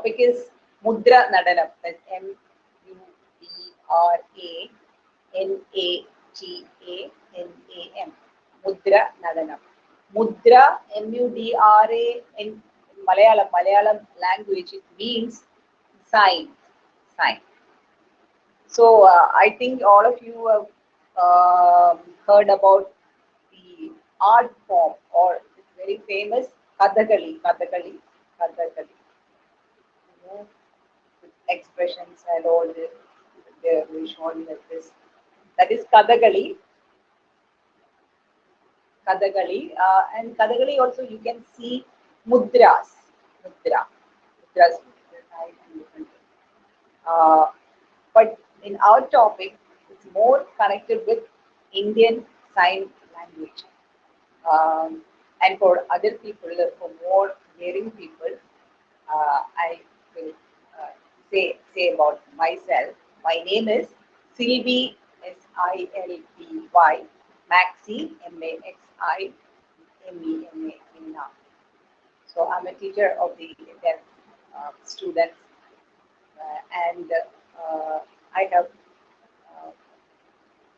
topic is Mudranatanam. That's Mudranatanam. Mudranatanam. Mudra, Mudra, in Malayalam language, it means sign. Sign. So I think all of you have heard about the art form, or it's very famous Kathakali. You know, with expressions and all this, they're shown like this. That is Kathakali. And Kathakali also you can see mudras. Mudras. But in our topic, it's more connected with Indian Sign Language. And for other people, for more hearing people, I will say about myself. My name is Silvy, Silvy Maxi Mena. So I'm a teacher of the deaf students, and I have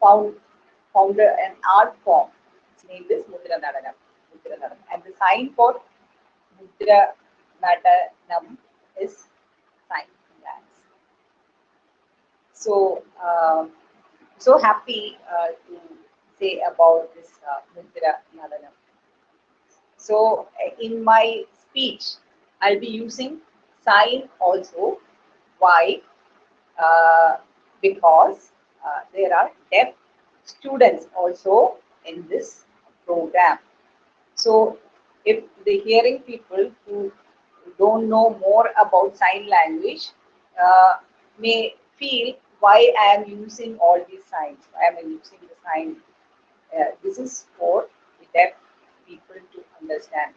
founded an art form. Its name is Mudranatanam. And the sign for Mudranatanam is sign dance. So, so happy to say about this Mudranatanam. So, in my speech, I'll be using sign also. Why? Because there are deaf students also in this program. So if the hearing people who don't know more about sign language may feel why I am using all these signs, why am I using the sign. This is for the deaf people to understand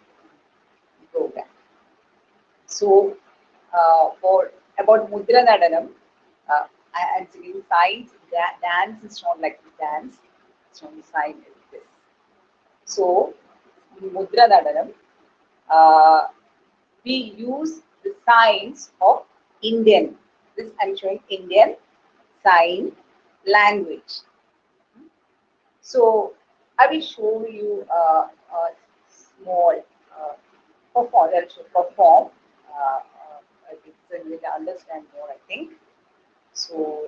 the program. So for about Mudranatanam, I am saying signs, dance is not like the dance, it's only sign is this. So in Mudranatanam, we use the signs of Indian. This I'm showing Indian sign language. So I will show you a small perform. You will understand more, I think. So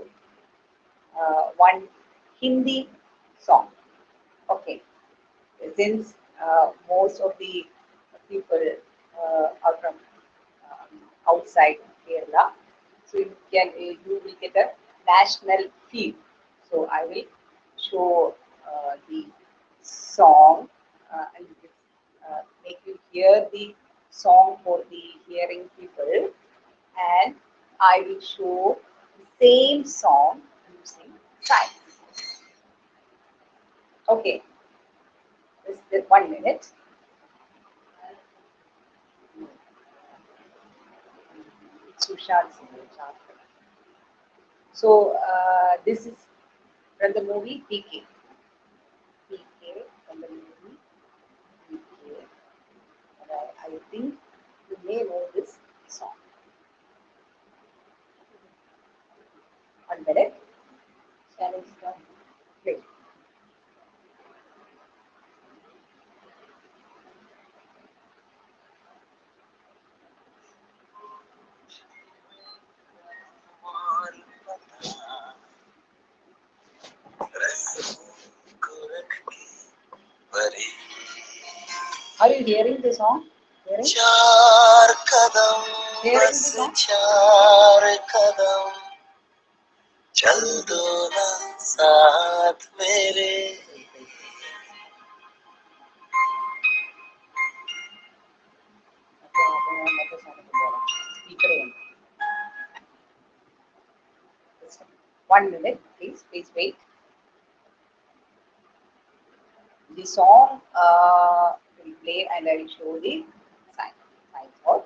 one Hindi song. Okay, since most of the people are from outside Kerala, so you will get a national feel. So I will show the song and make you hear the song for the hearing people, and I will show the same song using signs. Okay, just 1 minute. So this is from the movie PK. PK from the movie PK. And I think you may know this song. 1 minute. Channel start. Play. Are you hearing the song? Hearing? Hearing the song? चल दो ना साथ मेरे One minute, please wait. The song will play and I will show the sign for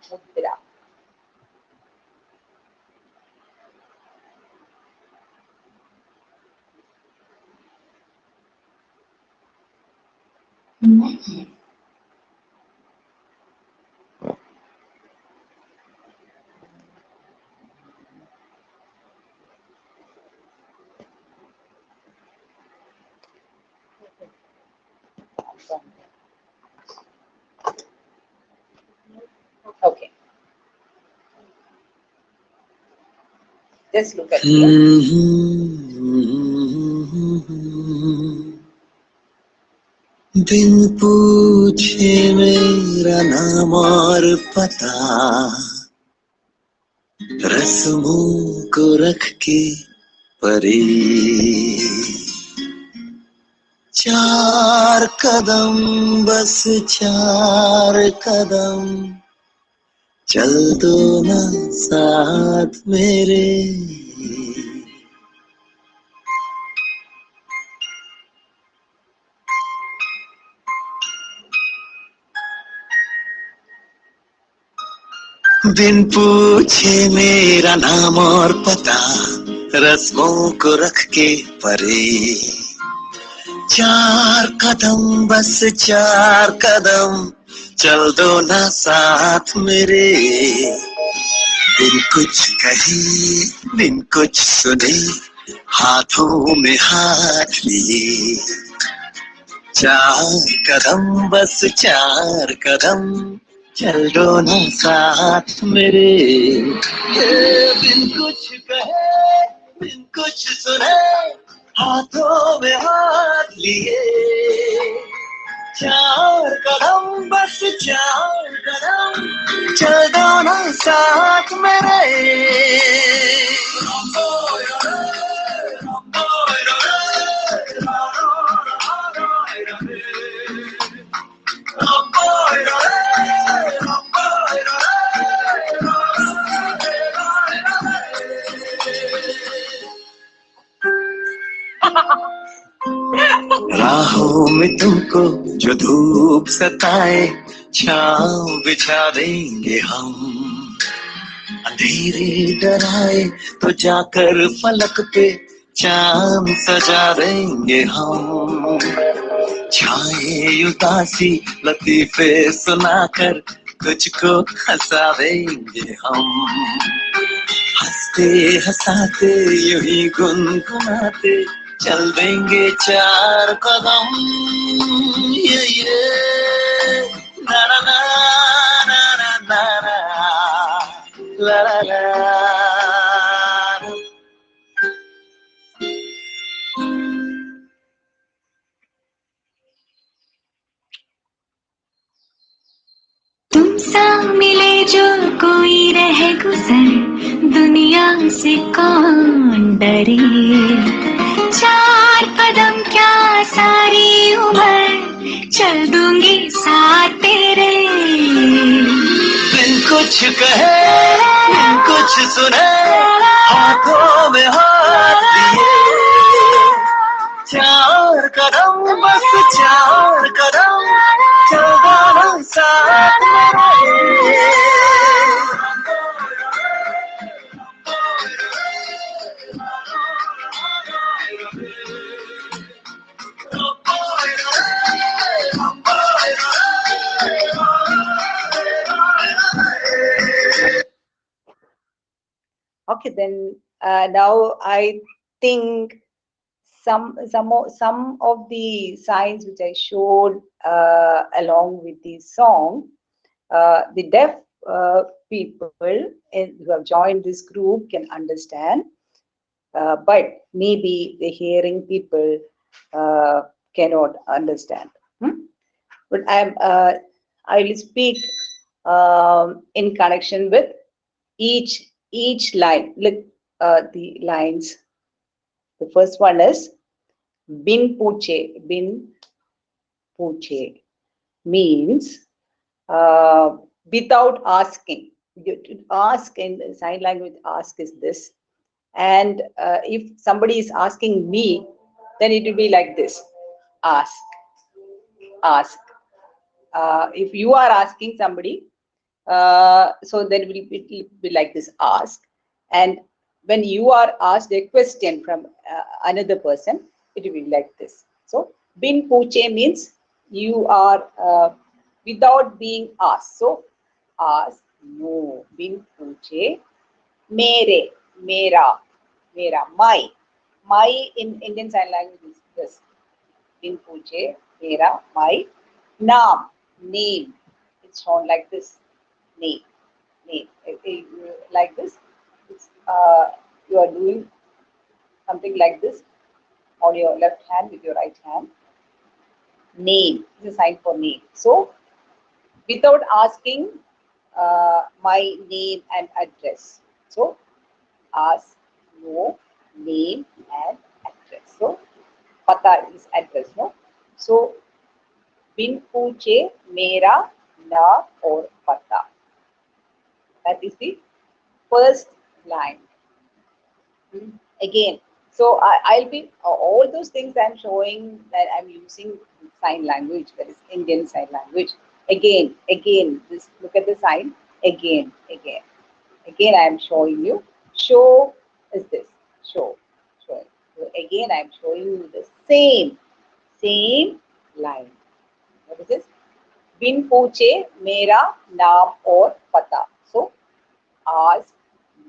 Mudra. song. Okay. Just look at me. बिन पूछे मेरा नाम और पता, रस्मों को रख के परे, चार कदम बस चार कदम, चल दो ना साथ मेरे। बिन पूछे मेरा नाम और पता, रस्मों को रख के परे, चार कदम बस चार कदम, चल दो ना साथ मेरे। बिन कुछ कहे बिन कुछ सुने, हाथों में हाथ लिए, चार कदम बस चार कदम, चल दो ना साथ मेरे। बिन कुछ कहे बिन कुछ सुने, हाथों में हाथ लिए, चार कदम बस चार कदम, चल दो ना साथ मेरे। राहों में तुमको जो धूप सताए, छाँव बिछा देंगे हम, अंधेरे डराए तो जाकर फलक पे चांद सजा देंगे हम, छाए उदासी लतीफे सुनाकर तुझको हंसा देंगे हम, हंसते हंसाते यूं ही गुनगुनाते चल देंगे चार कदम। ये ना ना ना ना ना ना ना, ला ला ला। तुमसा मिले जो कोई रह गुजर, दुनिया से कौन डरे, चार कदम क्या सारी उम्र, चल दूंगी साथ तेरे। बिन कुछ कहे बिन कुछ सुने, हाथों में हाथ लिए, चार कदम बस चार कदम, चल दो ना साथ मेरे। Okay, then now I think some of the signs which I showed along with the song, the deaf people who have joined this group can understand, but maybe the hearing people cannot understand. But I will speak in connection with each line. Look, the lines. The first one is bin puche. Bin puche means without asking. You ask in sign language. Ask is this, and if somebody is asking me, then it will be like this: ask, ask. If you are asking somebody, so then it will be like this: ask. And when you are asked a question from another person, it will be like this. So bin puche means you are without being asked. So ask, no. Bin puche, mere, mera, mera, my in Indian Sign Language is this: bin puche, mera, my, Naam, name. It's shown like this. Name, name. Like this. It's, you are doing something like this on your left hand with your right hand. Name is a sign for name. So, without asking my name and address. So, ask, no, name and address. So, pata is address, no? So, बिन पूछे मेरा नाम और पता. That is the first line. Again, so I'll be all those things I'm showing that I'm using sign language, that is Indian sign language. Again, this look at the sign. Again, I am showing you. Show is this. Show. So again, I am showing you the same line. What is this? बिन पूछे मेरा नाम और पता. So ask,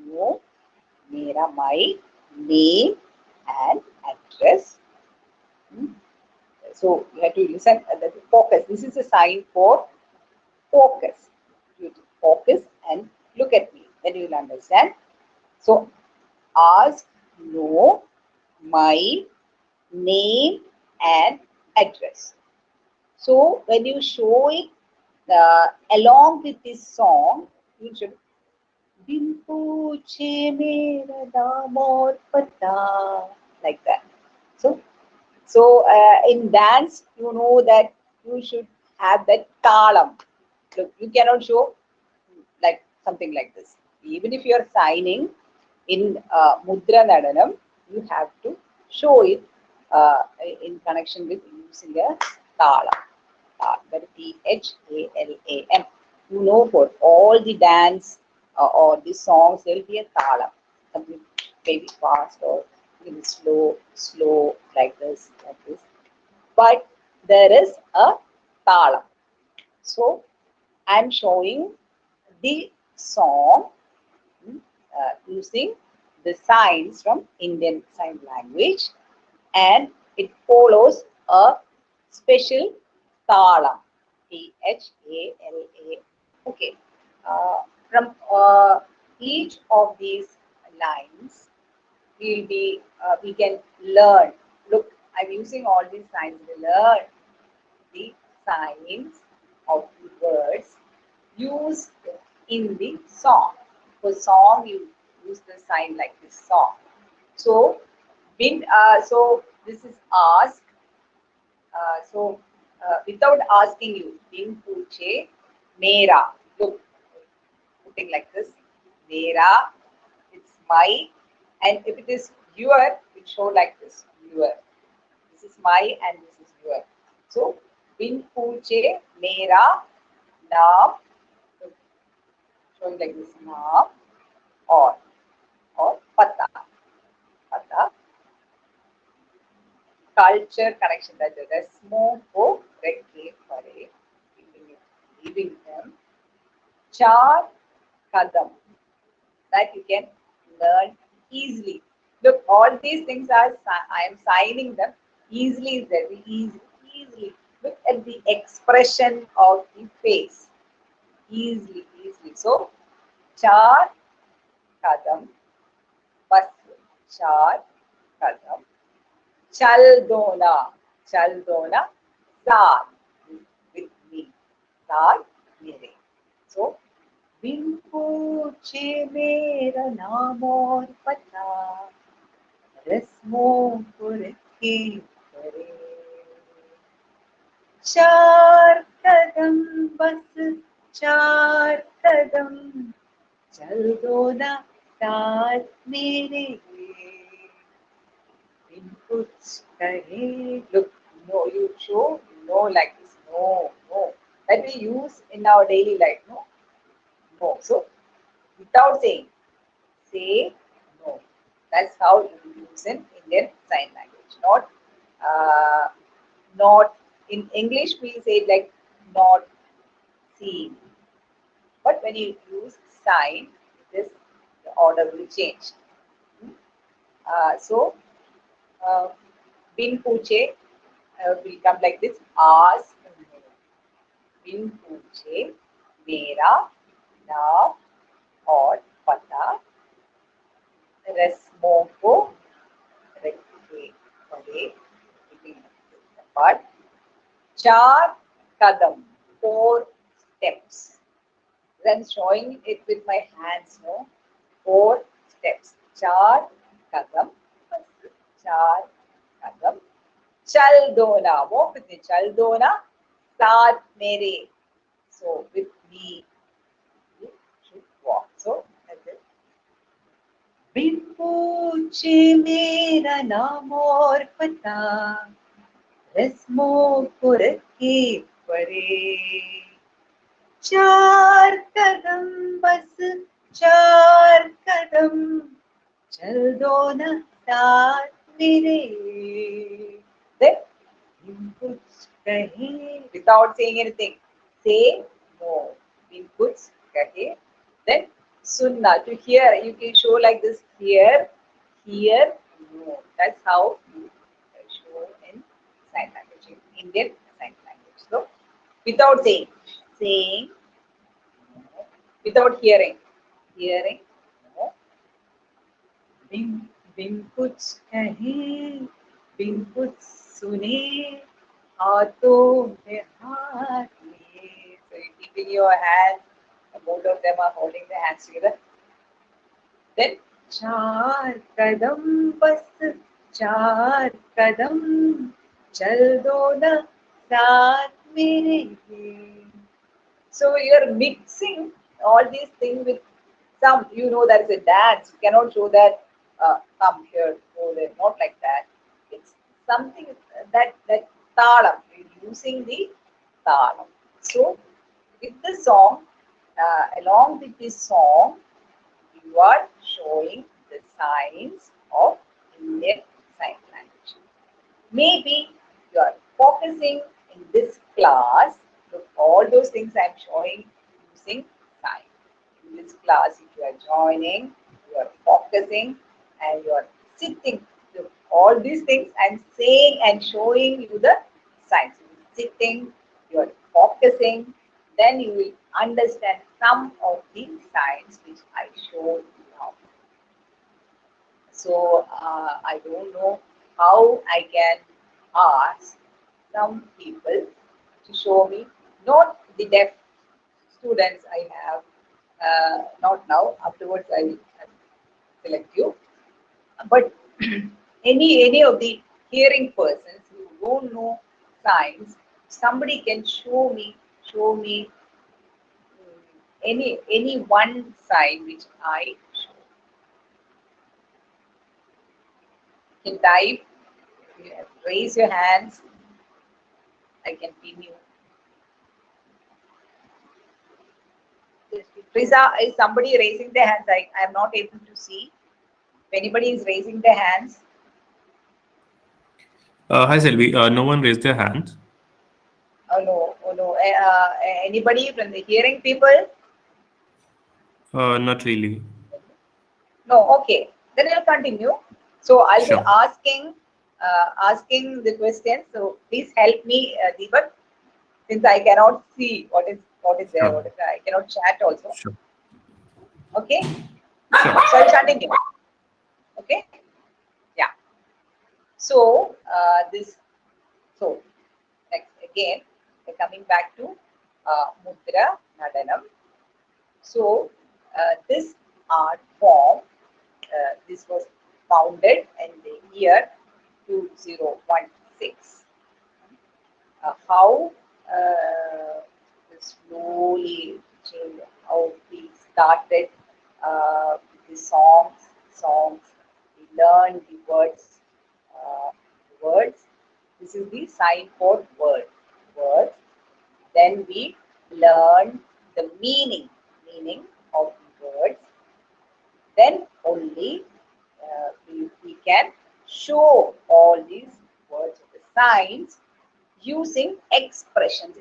no, मेरा, my name and address. So you have to listen. Focus. This is a sign for focus. You focus and look at me. Then you will understand. So ask, no, my name and address. So when you show it along with this song, you should बिन पूछे मेरा नाम और पता, like that. So in dance, you know that you should have that talam. Look, you cannot show like something like this. Even if you are signing in Mudranatanam, you have to show it in connection with using a talam. That is T-H-A-L-A-M. You know, for all the dance or the songs, there will be a talam. Something maybe fast or maybe slow, like this. But there is a talam. So I'm showing the song using the signs from Indian Sign Language, and it follows a special talam. T-H-A-L-A. Okay. From each of these lines, we can learn. Look, I'm using all these signs to learn the signs of the words used in the song. For song, you use the sign like this song. So, so this is ask. Without asking you, bin puche mera. Look, putting like this. Mera, it's my. And if it is your, it show like this. Your. This is my and this is your. So, bin puche mera naam. Showing like this naam or pata. Culture connection, that is resmo ko rekhe pare, giving them. Char kadam, that you can learn easily. Look, all these things are, I am signing them easily, very easily. Look at the expression of the face. Easily. So, char kadam, bas char kadam. Chal dona, saat, with me, saat mere. So, बिन पूछे मेरा नाम और पता, रस्मों को रखे परे. चार कदम, बस चार कदम, चल दो ना साथ मेरे. Inputs, look, no, you show, no, like this, no, that we use in our daily life, no. So, without saying, say no. That's how you use in Indian Sign Language. Not in English we say it like not seeing. But when you use sign, this the order will change. So, bin puche will come like this. Ask, no. बिन पूछे मेरा नाम और पता, रस्मों को रखे पड़े, but चार कदम, 4 steps. I'm showing it with my hands, no? 4 steps. चार कदम, चार कदम, चल दो ना, walk with me, चल दो ना, साथ मेरे. So with me, you should walk. So that's it. बिन पूछे मेरा नाम और पता, रस्मों को रखे पड़े, चार कदम, बस चार कदम, चल दो ना साथ मेरे. Then बिन कुछ कहे, without saying anything, say no. बिन कुछ कहे. Then sunna, to hear, you can show like this, hear, no. That's how you show in sign language, in Indian sign language. So without saying no, without hearing, no. बिन बिन कुछ कहे, बिन कुछ सुने, हाथों में हाथ लिए. So you're keeping your hands, both of them are holding their hands together. Then चार कदम, बस चार कदम, चल दो ना साथ मेरे. So you're mixing all these things with some, that is a dance. You cannot show that come here, go there, not like that. It's something that talam. You're using the talam. So with the song, along with this song, you are showing the signs of Indian Sign Language. Maybe you are focusing in this class. Look, all those things I am showing using sign. In this class, if you are joining, you are focusing and you are sitting. Look, all these things I am saying and showing you the signs. You are sitting, you are focusing, then you will understand some of the signs which I showed you now. So I don't know how I can ask some people to show me, not the deaf students I have, not now, afterwards I will select you, but any of the hearing persons who don't know signs, somebody can show me any one sign which I show. You can type, you raise your hands, I can pin you. Prisa, is somebody raising their hands? I am not able to see. If anybody is raising their hands. Hi, Silvy. No one raised their hand. Oh no. Anybody from the hearing people? Not really. No, okay. Then I'll continue. So I'll Sure. be asking the question. So please help me, Deepak, since I cannot see what is there. Sure. I cannot chat also. Sure. Okay. Sure. So I'll continue. Okay. Yeah. So next again, we're coming back to Mudranatanam. So this art form, this was founded in the year 2016. How slowly changed, how we started the songs, we learned the words. This is the sign for words. Then we learn the meaning of the words. Then only we can show all these words, the signs, using expressions.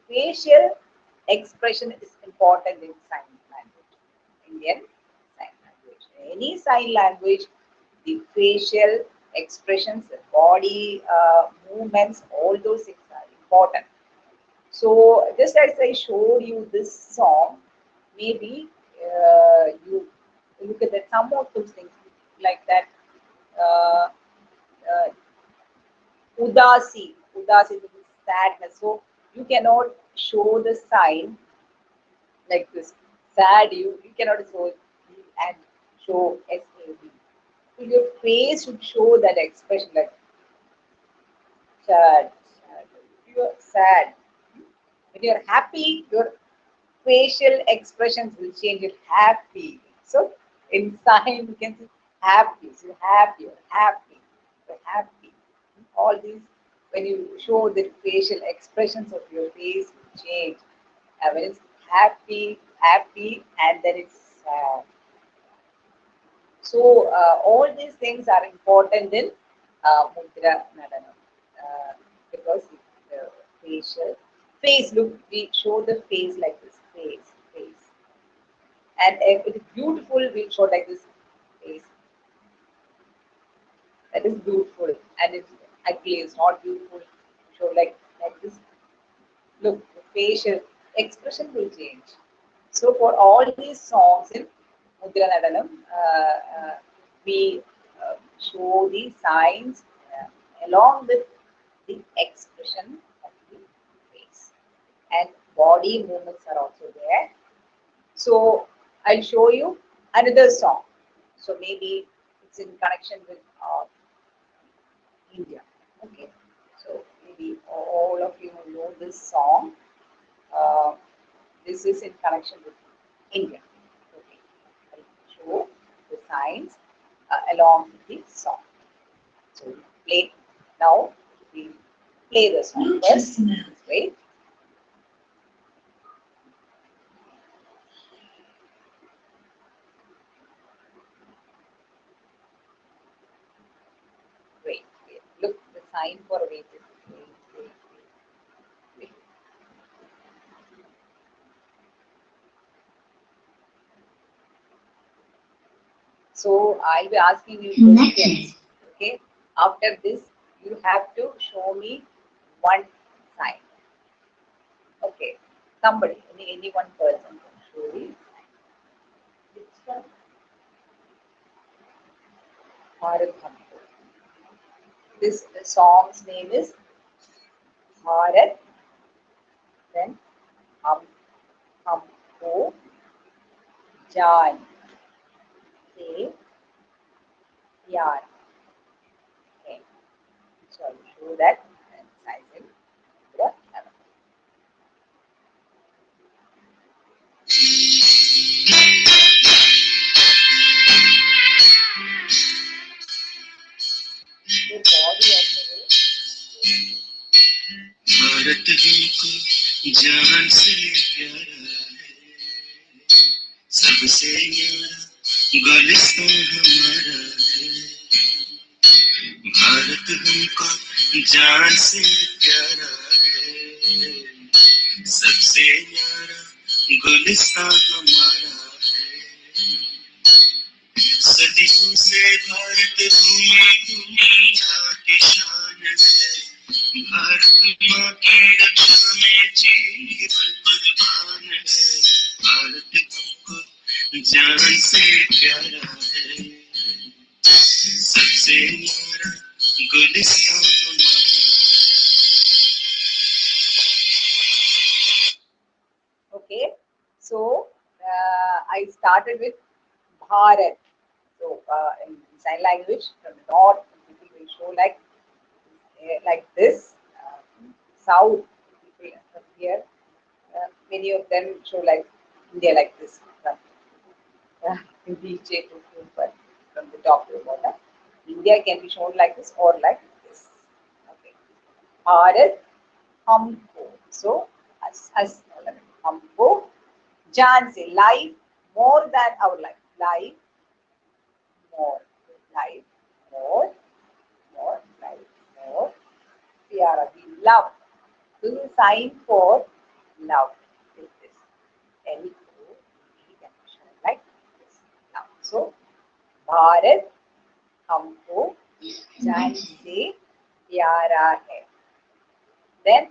Facial expression is important in sign language, Indian sign language. Any sign language, the facial expressions, the body movements, all those things are important. So just as I showed you this song, maybe you look at that, some of those things like that. Uh, uh, Udasi is sadness. So you cannot show the sign like this. Sad, you cannot show it and show SAD. So your face should show that expression like sad, sad. You're sad. When you're happy, your facial expressions will change. You're happy. So in sign you can see happy. So you're happy, you're happy, you're happy. All these, when you show the facial expressions of your face will change. When it's happy, happy, and then it's sad. So all these things are important in Mudranatanam because the facial face look, we show the face like this, face, and if it is beautiful, we show like this face. That is beautiful, and if ugly is not beautiful, show like this. Look, the facial expression will change. So for all these songs in Mudranatanam, we show the signs along with the expression of the face. And body movements are also there. So I'll show you another song. So maybe it's in connection with India. Okay. So maybe all of you know this song. Uh, this is in connection with India. Okay. I'll show the signs along with the song. So we play now. We play the song first. Wait. Wait. Look, the sign for wait. Wait. So I'll be asking you questions. Okay. After this, you have to show me one sign. Okay. Somebody, any one person can show you. Which one? Bharat Hamko. This song's name is Bharat. Then Hamko Jaan Se Pyar. Okay. So I'll show that and size in the camera. The body also will. Bharat हमको जान से प्यारा है, सबसे न्यारा गुलिस्तान हमारा है। भारत हमको जान से प्यारा है, सबसे न्यारा गुलिस्तान हमारा है। सदियों से भारत भूमि दुनिया की शान है, भारत माँ की रक्षा में जीवन कुर्बान है। भारत हमको जान से प्यारा है, सबसे न्यारा गुलिस्तान हमारा। Okay. So I started with Bharat. So in sign language from the north, people will show like this. South people from here, many of them show like India like this. Reach to but from the top to the bottom. India can be shown like this or like this. Okay. Bharat Hamko. So as Hamko. Jaan se life more than our life. Life more. Life more. More. Life more. Pyara. We love. This is a sign for love. Is this. L-O-V can be shown like this. Now, so Bharat हमको जान से प्यारा है. Then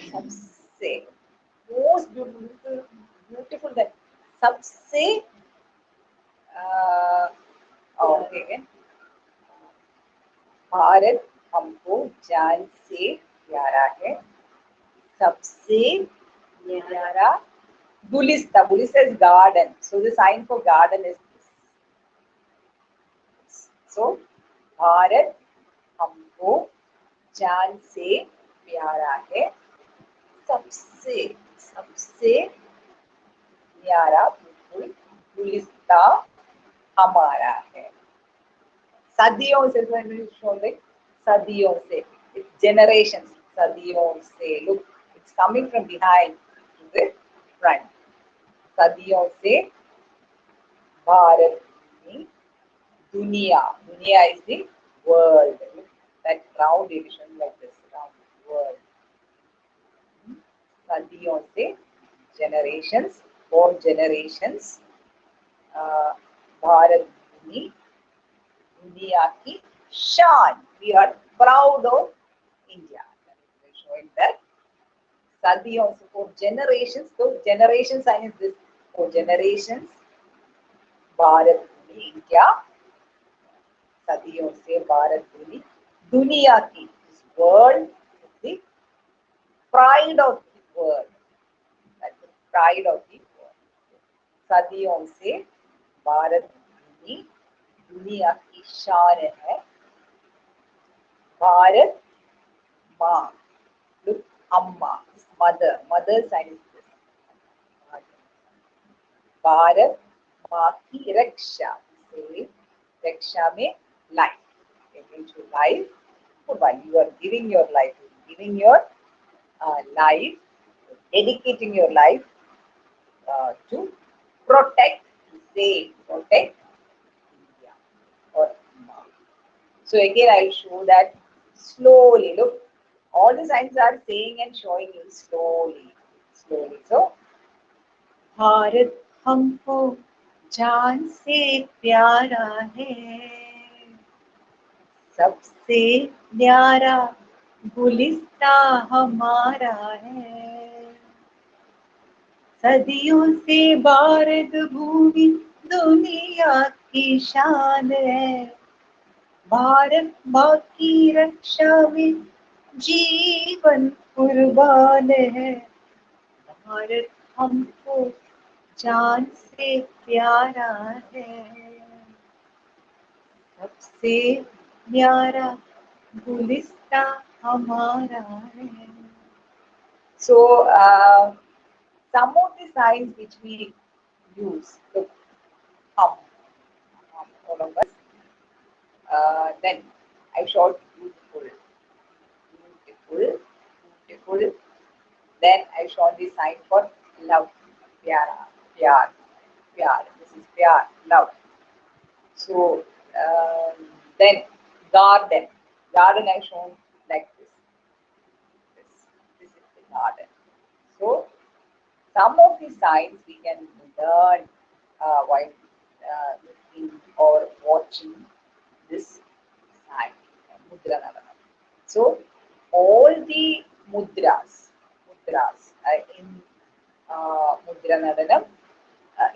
सबसे most beautiful that सबसे okay Bharat हमको जान से प्यारा है सबसे प्यारा Gulista. Gulista is garden. So the sign for garden is this. So Bharat हमको जान से प्यारा है सबसे सबसे प्यारा बिल्कुल गुलिस्ता हमारा है सदियों से सदियों से it's generations सदियों से look it's coming from behind to the front सदियों से भारत में दुनिया दुनिया is the world that round division like this round world सदियों से generations for generations भारत भूमि दुनिया की शान we are proud of India showing that सदियों से for generations so generation sign is this for generations Bharat Bhumi India सदियों से भारत भूमि दुनिया की this world is the pride of the world that's the pride of the world सदियों से भारत भूमि दुनिया की शान है भारत माँ look अम्मा mother mother sign is this Bharat माँ की रक्षा से रक्षा में life into life while you are giving your life giving your life dedicating your life to protect to save protect India or Ma. So again I'll show that slowly look all the signs are saying and showing you slowly slowly so Bharat हमको जान से प्यारा है सबसे न्यारा गुलिस्ता हमारा है सदियों से भारत भूमि दुनिया की शान है भारत माँ की रक्षा में जीवन कुर्बान है भारत हमको जान से प्यारा है सबसे प्यारा गुलिस्ता हमारा है so some of the signs which we use look all of us then I showed beautiful beautiful beautiful then I showed the sign for love pyara pyar pyar this is pyar love so then garden garden I shown like this is the garden so some of the signs we can learn while looking or watching this sign Mudranatanam so all the mudras in Mudranatanam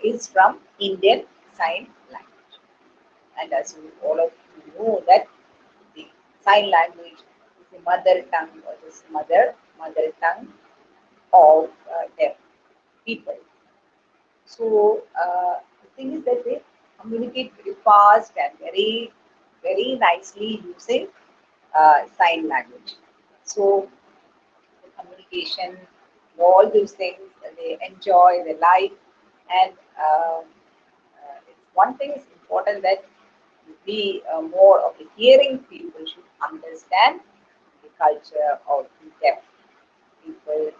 is from Indian sign language and as you all of you know that the sign language is the mother tongue or this mother tongue of deaf people. So the thing is that they communicate very fast and very, very nicely using sign language. So the communication, all those things, they enjoy, they like, and one thing is important that we more of the hearing people should understand the culture of the deaf people.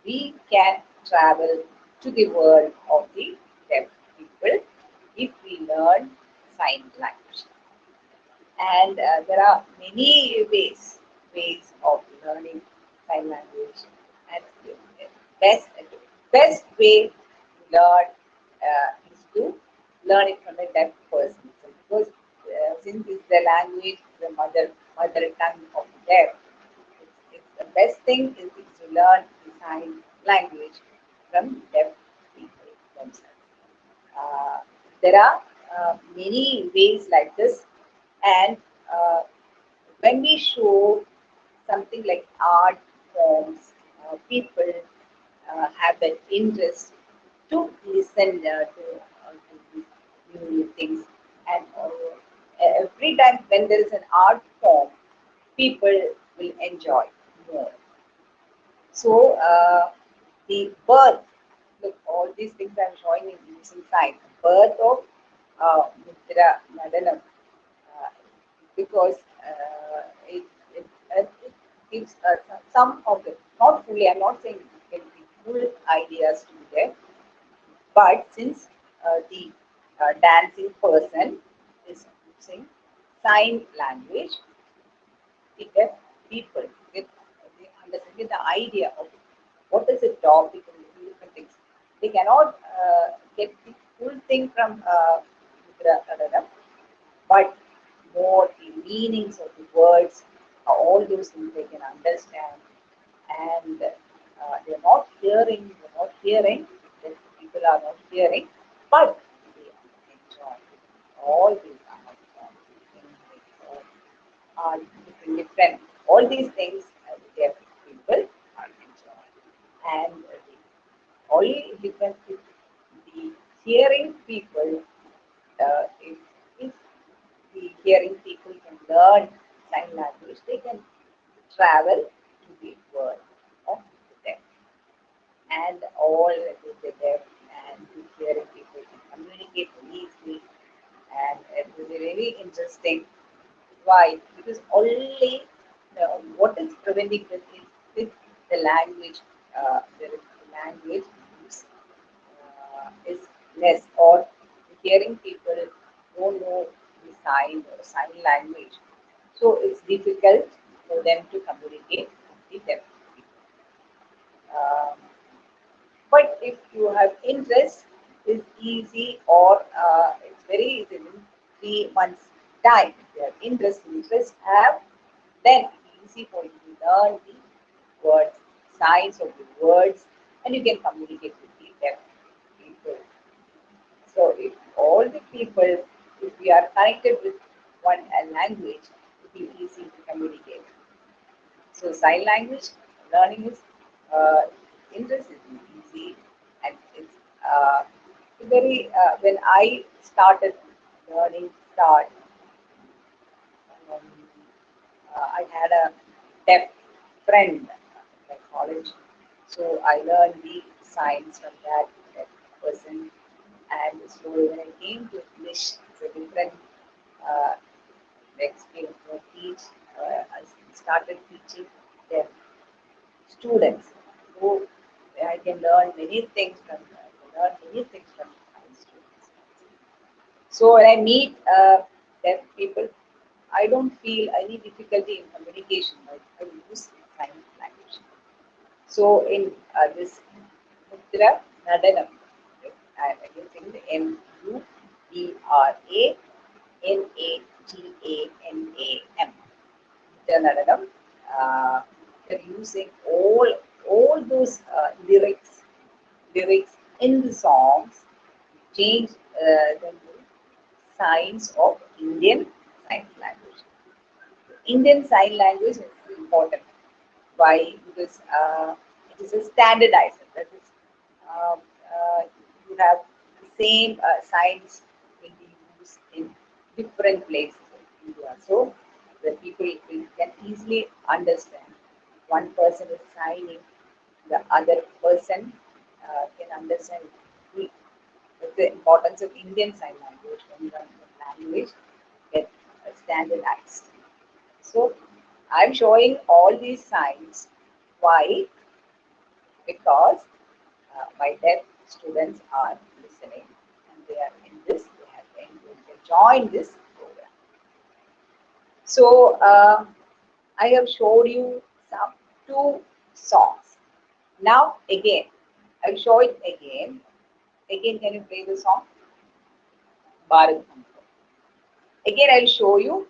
We can travel to the world of the deaf people if we learn sign language. And there are many ways of learning sign language. And the best way to learn is to learn it from a deaf person. So because since it's the language, the mother tongue of the deaf, it's the best thing is to learn the sign language from deaf people themselves. There are many ways like this, and when we show something like art forms, people have an interest to listen to these new things, and every time when there is an art form, people will enjoy more. So the birth, look, all these things I'm showing in using sign. Birth of Mudranatanam, because it gives some of the, not fully, I'm not saying it can be full ideas to be there, but since the dancing person is using sign language, the deaf people get they understand the idea of what is the topic and different things. They cannot get the full thing from Mudranatanam, but more the meanings of the words, all those things they can understand, and they're not hearing, that people are not hearing, but they enjoy all these are different. All these things deaf people are enjoying, and the only difference is the hearing people. If the hearing people can learn sign language, they can travel to the world of the deaf, and all the deaf and the hearing people can communicate easily, and it will be very interesting. Why? Because only what is preventing this is with the language. There is the language use is less, or the hearing people don't know the sign language, so it's difficult for them to communicate with the deaf people. Um, but if you have interest, it's easy, or it's very easy in 3 months time. If you have interest have, then it's easy for you to learn the words, signs of the words, and you can communicate with the deaf people. So if all the people, if we are connected with one language, it will be easy to communicate. So sign language learning is interest is easy, and it's very when I started learning um, I had a deaf friend in my college, so I learned the signs from that deaf person, and slowly when I came to English, it's a different uh, experience. I started teaching deaf students. So I can learn many things from my students. So when I meet deaf people, I don't feel any difficulty in communication. I use sign language. So in this Mudra Nadanam, I am using the Mudranatanam. Mudranatanam. They're using all those lyrics in the songs, change them to signs of Indian Sign Language. Indian Sign Language is important. Why? Because it is a standardizer. That is, um, you have the same signs will be used in different places in India. So the people can easily understand. One person is signing, the other person can understand. The importance of Indian Sign Language when the language get standardized. So I'm showing all these signs. Why? Because my deaf students are listening, and they are in this. They join this program. So I have showed you some 2 songs. Now again, I'll show it again. Again, can you play the song? Bharat Bhumko. Again, I'll show you.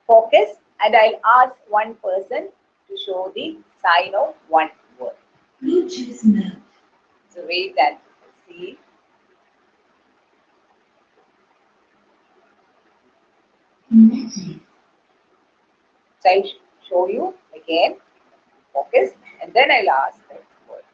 Focus, and I'll ask one person to show the sign of one word. Bluetooth mode. So wait and see. Connecting. So I'll show you again. Focus, and then I'll ask the word.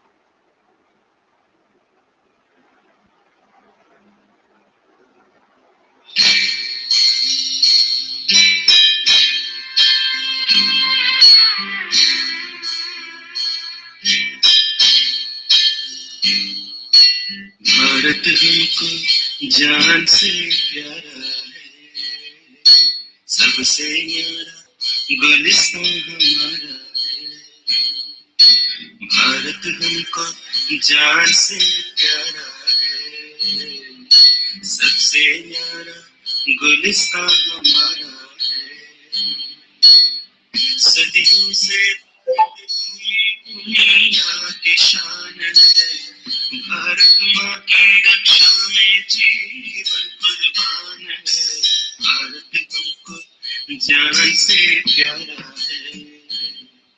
Bharat हमको जान से प्यारा है, सबसे न्यारा गुलिस्तान हमारा है। भारत हमको जान से प्यारा है, सबसे न्यारा गुलिस्तान हमारा है। सदियों से दुनिया की शान है, भारत माँ की रक्षा में जीवन कुर्बान है। भारत हमको जान से प्यारा है,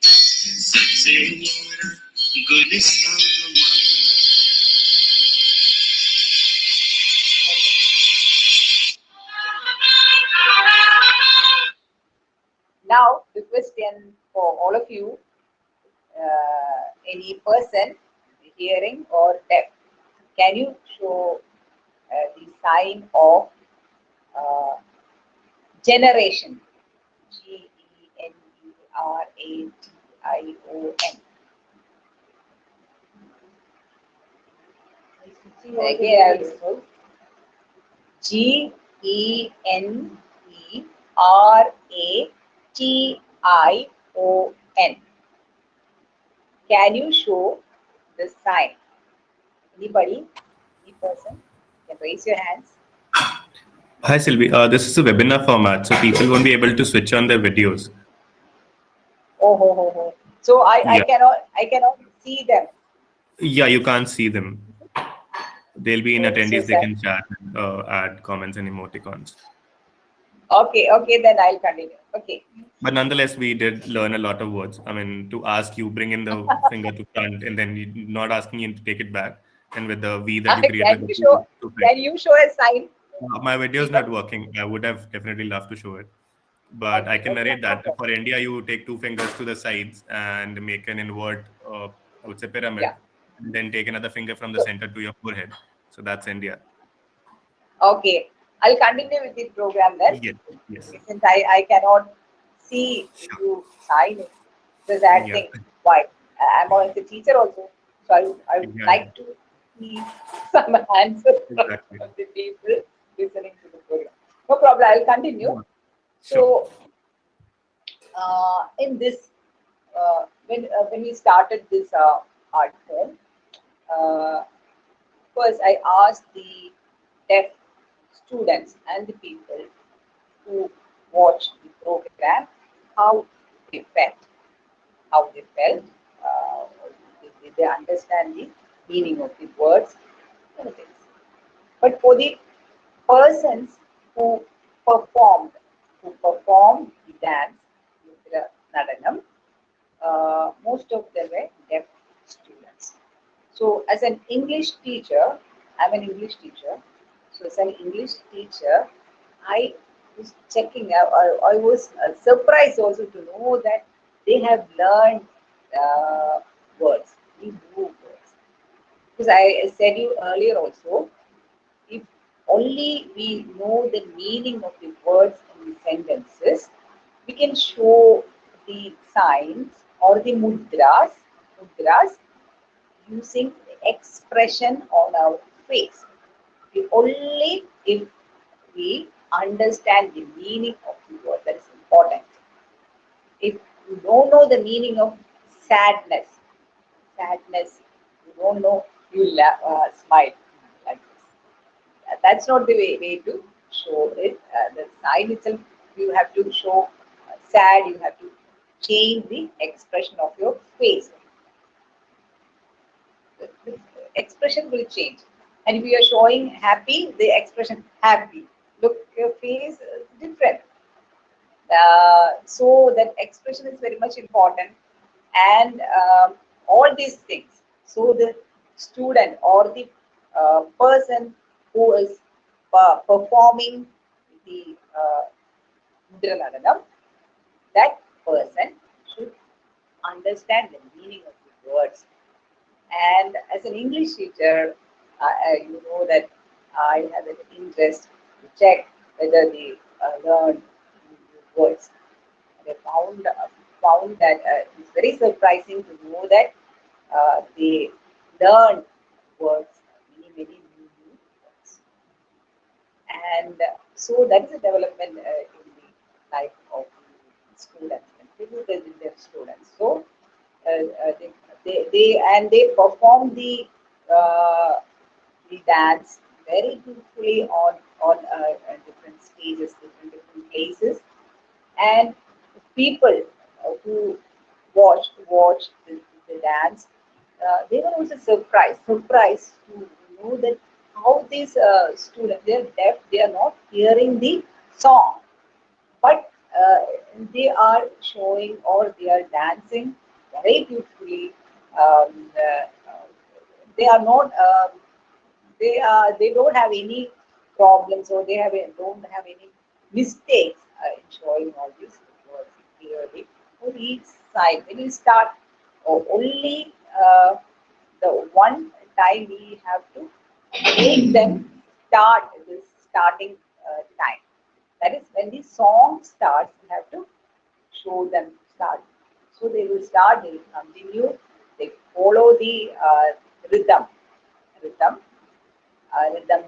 सबसे न्यारा गुलिस्तान हमारा। Now the question for all of you, any person hearing or deaf, can you show the sign of generation? GENERATION. Again, I will spell GENERATION. Can you show the sign? Anybody? Any person? Can raise your hands. Hi, Silvy. This is a webinar format, so people won't be able to switch on their videos. Oh. So I cannot see them. Yeah, you can't see them. They'll be in Oh, attendees. so They sad. can chat, add comments and emoticons. Okay, then I'll continue. Okay. But nonetheless, we did learn a lot of words. I mean, to ask you, bring in the finger to front, and then not asking you to take it back. And with the V that you created, Can you show a sign? my video is not working. I would have definitely loved to show it, but I can narrate that. Okay. For India, you take two fingers to the sides and make an invert, I would say pyramid, Yeah. and then take another finger from the So, center to your forehead. So that's India. okay. I'll continue with the program then. Yes. Since I cannot see Sure. you sign it, the sad Yeah. thing. Why? I'm also a teacher also, so I would Yeah. like to see some answers Exactly. from the people listening to the program. No problem. I'll continue. Sure. So, in this, when we started this art form, first I asked the deaf students and the people who watched the program how they felt, uh, did they understand the meaning of the words, many things. But for the persons who performed, the dance, Mudranatanam, most of them were deaf students. So, as an English teacher, I'm an English teacher. So, as an English teacher, I was checking out, I was surprised also to know that they have learned words, Hebrew words. Because I said you earlier also, if only we know the meaning of the words in the sentences, we can show the signs or the mudras using the expression on our face. Only if we understand the meaning of the word, that is important. If you don't know the meaning of sadness, you don't know, you smile like this. That's not the way to show it. The sign itself, you have to show sad, you have to change the expression of your face. The expression will change. And if you are showing happy, the expression happy. Look, your face is different. So that expression is very much important. And all these things. So the student or the person who is performing the Mudranatanam, that person should understand the meaning of the words. And as an English teacher, you know that I have an interest to check whether they learn words. And I found that it's very surprising to know that they learn words, many new words. And so that is a development in the life of the students and their students. So they perform uh, the dance very beautifully on different stages, different places, and people who watch the dance, they were also surprised to know that how these students, they're deaf, they are not hearing the song, but they are showing or they are dancing very beautifully. They are not they don't have any problems, or don't have any mistakes in showing all these words clearly. For each side, when you start, only the one time we have to make them start this starting time. That is when the song starts, we have to show them start. So they will start, they will continue, they follow the rhythm, rhythm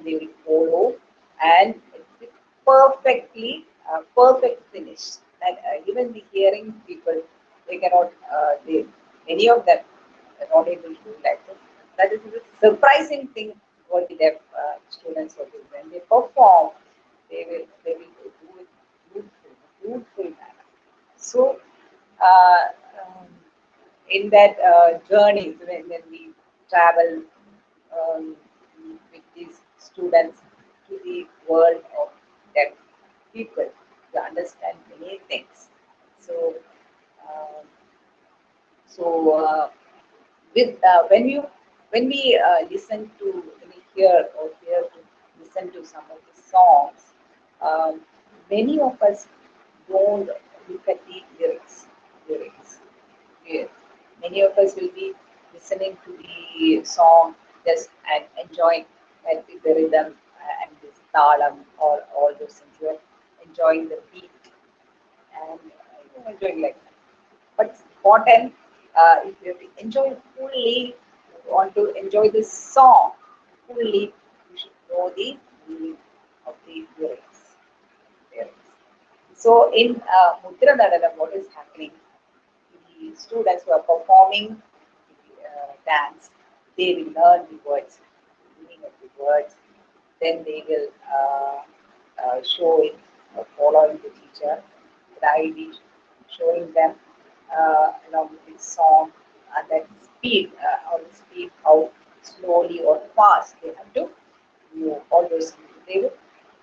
they will follow, and it's perfect finish. And even the hearing people, they cannot, many of them are not able to do like this. That is a surprising thing for the deaf students. Also. When they perform, they will do it beautiful manner. So, uh, um, in that journey, when we travel um, with these students to the world of deaf people to understand many things. So, um, so with when we listen to when we hear to listen to some of the songs, um, many of us don't look at the lyrics. Yes. Many of us will be listening to the song just and enjoying the rhythm and this talam or all those things. You are enjoying the beat and enjoying like that. But it's important, if you have to enjoy fully, you want to enjoy this song fully, you should know the meaning of the lyrics. lyrics. So in Mudra Nadanam, what is happening? The students who are performing the dance, they will learn the words, the meaning of the words. Then they will show it, following the teacher, guide showing them along with the song, and that speed, or the speed, how slowly or fast they have to move. All those things. They will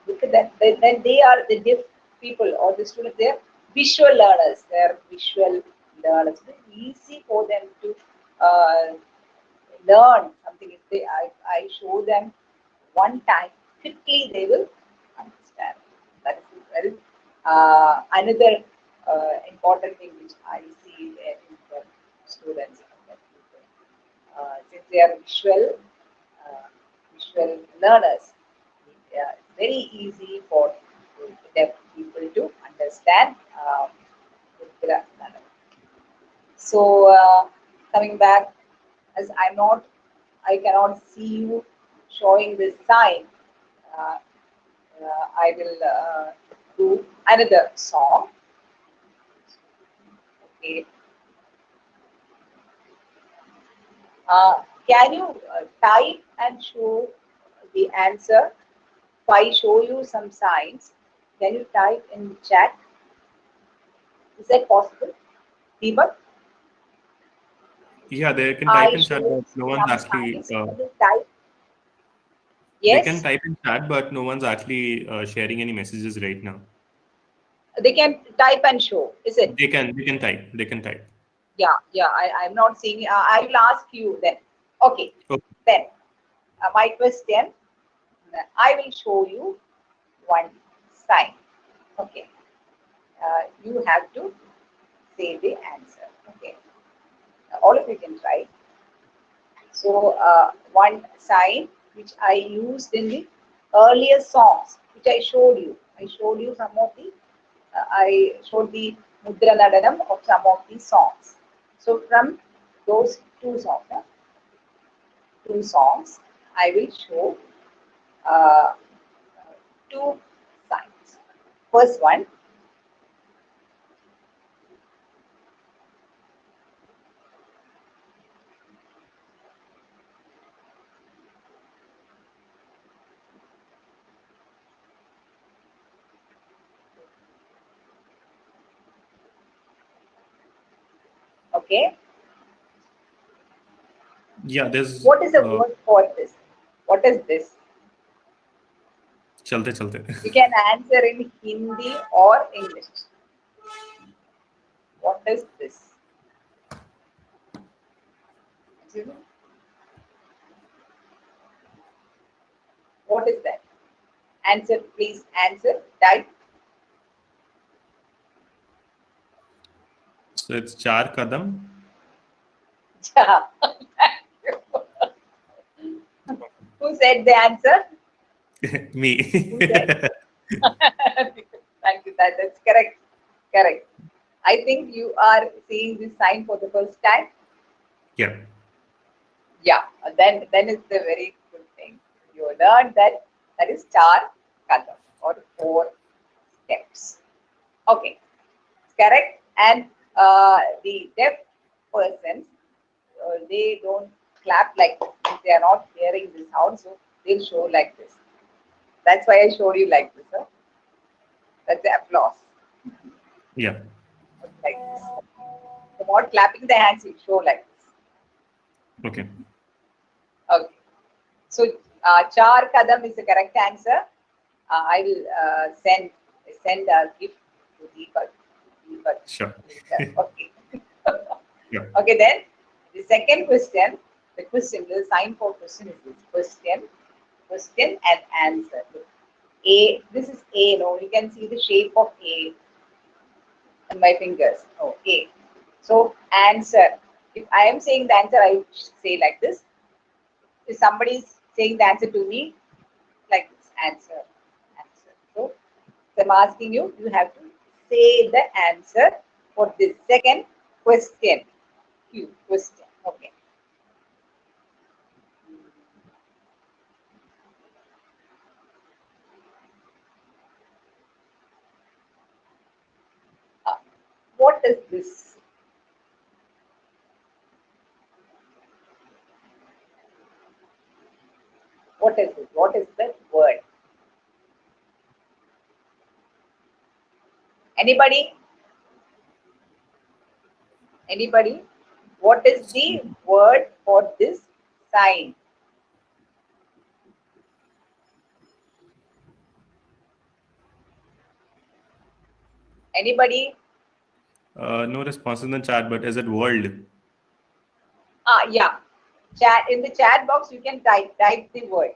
look at that. Then they are the deaf people or the students. They are visual learners. They are visual learners. It's easy for them to uh, learn something. If I show them one time, quickly they will understand. That is another important thing which I see in the students. Since they are visual learners, it's very easy for deaf people to understand. Mudra Nanam. So coming back, as I cannot see you showing this sign. Uh, I will do another song. Okay. Can you type and show the answer? If I show you some signs, can you type in the chat? Is that possible? Deepak, Yeah, they can type I in chat, show but no one's some actually. signs. Can you type? They can Yes, type in chat, but no one's actually sharing any messages right now. they can type and show. Is it? They can type. They can type. I'm not saying. I will ask you then. Okay. Okay. Then my question. I will show you one sign. Okay. You have to say the answer. Okay. All of you can try. So one sign which I used in the earlier songs, which I showed you. I showed you some of the. I showed the Mudranatanam of some of the songs. So from those two songs, I will show uh, two signs. First one, okay. Yeah, there's What is the word for this? What is this? chalte chalte. You can answer in Hindi or English. What is this? What is that? Answer, please answer. Type. So it's char kadam. Yeah. Who said the answer? Me. Who said? Thank you. That's correct. Correct. I think you are seeing this sign for the first time. Yeah. Yeah. Then it's a very good thing. You learned that is char kadam or 4 steps. Okay. Correct. And the deaf persons, they don't clap like this. They are not hearing the sound, so they'll show like this. That's why I showed you like this. Huh? That's the applause. Yeah. Like this. So not clapping the hands, you show like this. Okay. Okay. So char kadam is the correct answer. I will send a gift to Deepak. Sure. Okay. Yeah. Okay, then the second question, the sign for question is this question and answer. A, this is A, no, you can see the shape of A in my fingers. Oh, A. So answer. If I am saying the answer, I say like this. If somebody is saying the answer to me, like this, answer. So I'm asking you, you have to say the answer for this second question. Question. Okay. Uh, what is this? What is it? What is the word? Anybody? Anybody? What is the word for this sign? Anybody? No response in the chat, but is it world? Yeah. Chat in the chat box. You can type the word.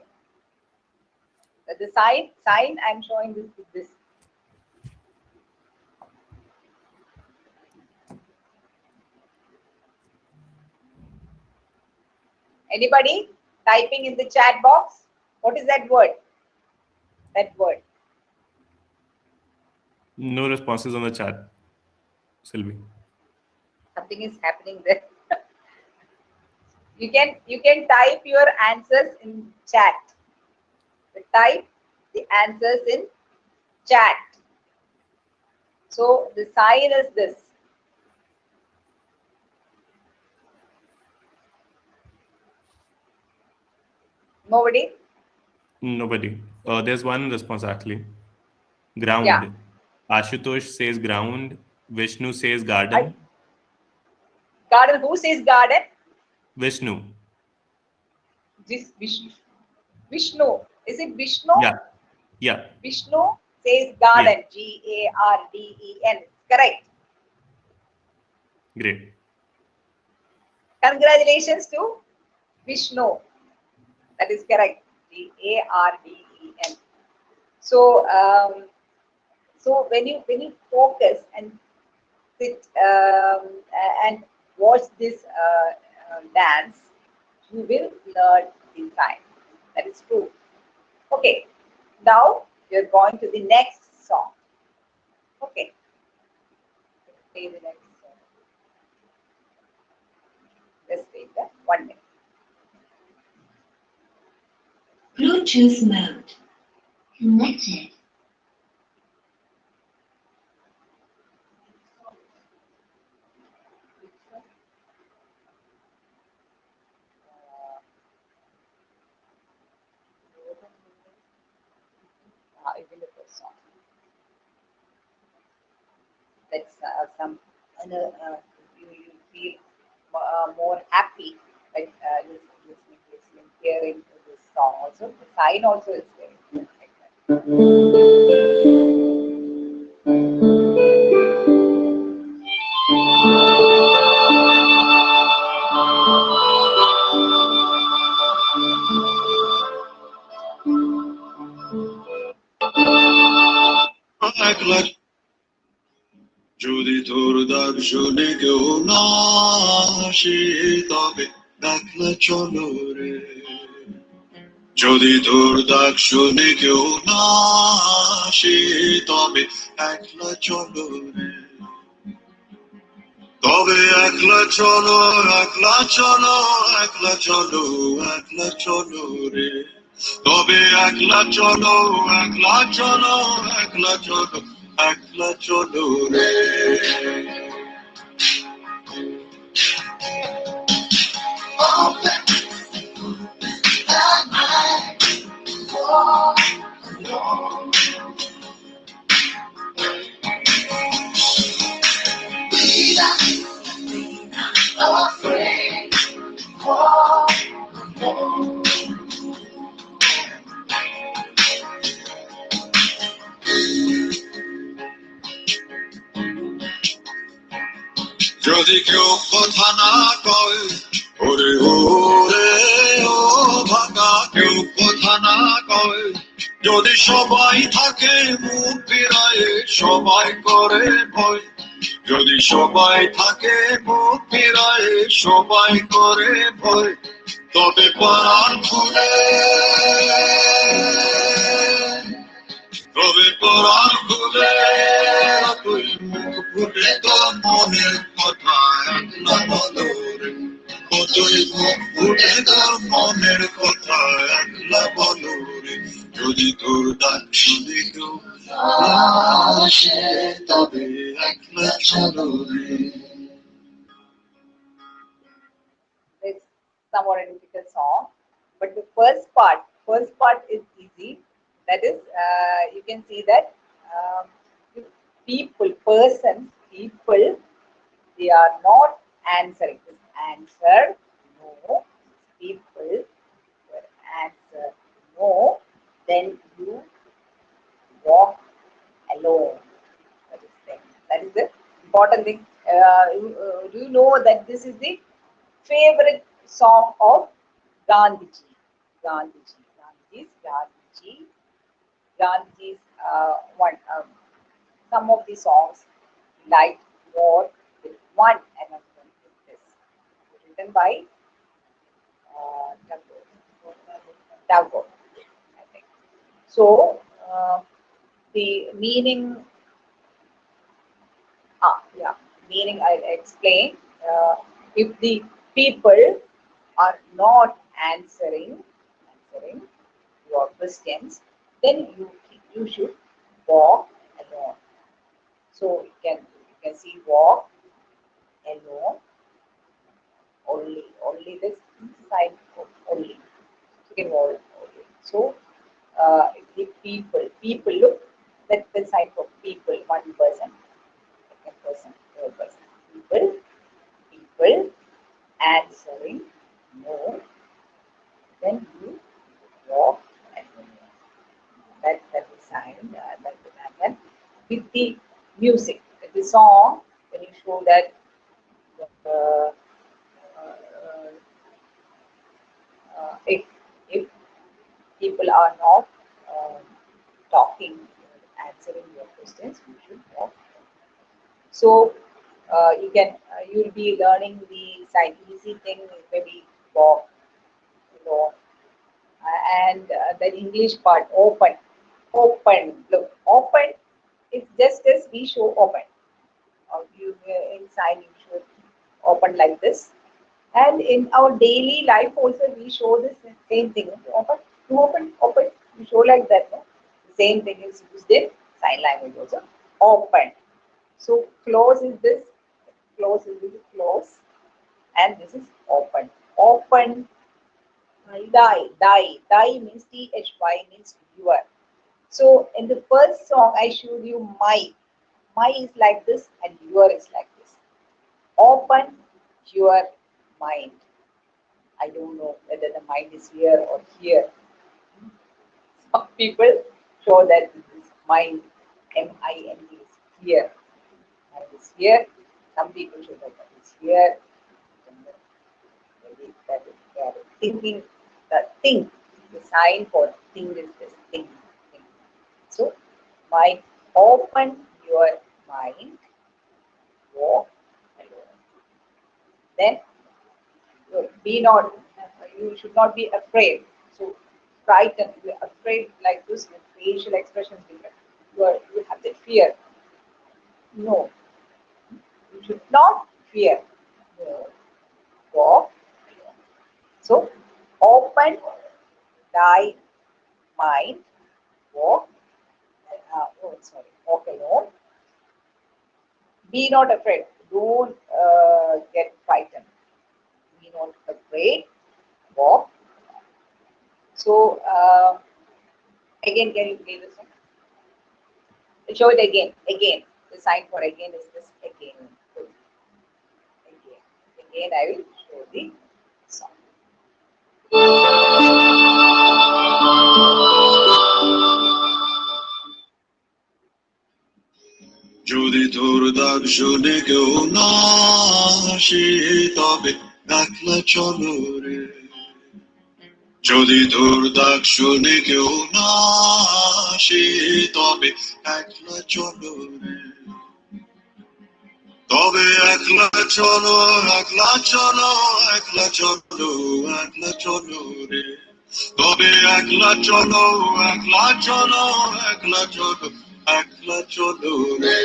The sign. I'm showing this. Anybody typing in the chat box? What is that word? That word. No responses on the chat, Silvy. Something is happening there. You can type your answers in chat. Type the answers in chat. So the sign is this. Nobody? Nobody. There's one response actually. Yeah. Ground. Ashutosh says ground. Vishnu says I, garden. garden. Who says garden? Vishnu. This Vishnu. Is it Vishnu? Yeah. Yeah. Vishnu says Yes. garden. Garden. Correct. Great. Congratulations to Vishnu. That is correct. Varden. So, so when you focus and sit and watch this dance, you will learn in time. That is true. Okay. Now you're going to the next song. Okay. Play the next song. Let's take that 1 minute. Bluetooth mode. Connected. Even the first song. That's some you feel more happy like listening, hearing this song. Also, the sign also is very good like that. একলা যদি তোর ডাক শুনে কেউ না আসে তবে একলা চলো রে যদি তোর ডাক শুনে কেউ না আসে তবে একলা চলো রে তবে একলা চলো একলা চলো একলা চলো একলা চলো রে তবে একলা চলো একলা চলো একলা চলো একলা চলো রে যদি কেউ কথা না কয় ওরে ওরে ও ভাঙা কেউ কথা না কয় যদি সবাই থাকে মুখ ফিরায়ে সবাই করে ভয় যদি সবাই থাকে মুখ ফিরায়ে সবাই করে ভয় তবে পরাণ খুলে তবে পরাণ খুলে তুই মুখ ফুটে তোর মনের কথা একলা বলো রে তুই মুখ ফুটে তোর মনের কথা একলা বলো রে যদি তোর ডাক শুনে কেউ আসে তবে একলা চলো রে It's somewhat a difficult song, but the first part is easy. That is, you can see that if people, they are not answering. This answer no, people will answer no, then you walk alone. That is the important thing. Do you know that this is the favorite song of Gandhiji? Gandhiji's one. Some of the songs like more with one another. This written by Tagore, I think. So the meaning, meaning I'll explain. If the people are not answering your questions, then you should walk alone. So you can see walk alone, only this sign of only. You can walk only. So the people look, that's the sign for people, one person, second person, third person. People answering no, then you walk alone. That's the sign. That's the pattern. With the music, with the song, when you show that people are not talking, answering your questions, you should walk. So you'll be learning the side easy thing, maybe walk, and the English part, open, open. Look, open. It's just as we show open. You in sign you should open like this. And in our daily life also we show this same thing. Open, to open, open. We show like that. No? The same thing is used in sign language also. Open. So close is this. Close is this. Close. And this is open. Open. Die means THY means your. So in the first song I showed you my. My is like this and your is like this. Open your mind. I don't know whether the mind is here or here. Some people show that this is mind, M-I-N-D is here. Mind is here. Some people show that it is here. Maybe that is there. Thinking, the thing, the sign for thing is this thing. So, mind, open your mind, walk alone. Then, be not, you should not be afraid. So, frightened, you are afraid like this, with facial expressions different. You have the fear. No, you should not fear. No. Walk alone. So, open thy mind, walk, walk alone. Be not afraid. Don't get frightened. Be not afraid. Walk. So, again, can you play this one? Show it again. Again. The sign for again is this again. Again. Again, I will show the song. যদি তোর ডাক শুনে কেউ না আসে তবে একলা চলো রে যদি তোর ডাক শুনে কেউ না আসে তবে একলা চলো রে তবে একলা চলো একলা চলো একলা চলো একলা চলো রে তবে একলা চলো একলা চলো একলা চলো একলা চলো রে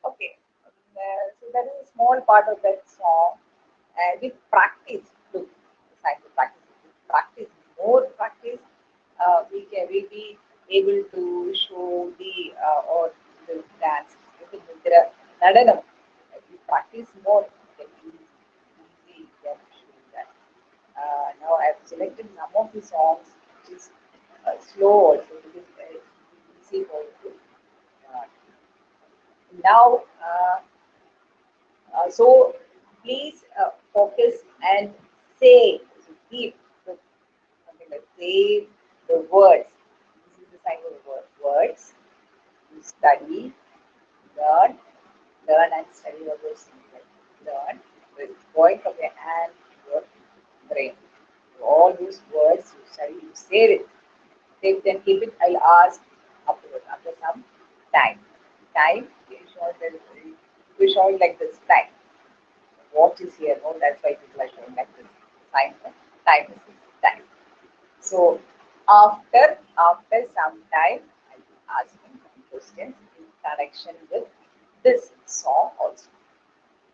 Okay, so that is a small part of that song. And with practice, look, science of practice, with practice, more practice, we be able to show the or the dance with the Mudranatanam. If you practice more, then you easily can show that. Now I have selected some of the songs which is slow also, it is very easy for you to now. So please focus and say, so keep something like say the words. This is the sign of the word. Words. You study, learn, learn and study all those things like learn. With point of your hand to your brain. So all those words you study, you say it. Take then keep it. I'll ask afterwards after some time. Time we show it like this time. What is here? No, that's why people are showing like this. Time, time is time. So after some time, I will ask him some questions in connection with this song also.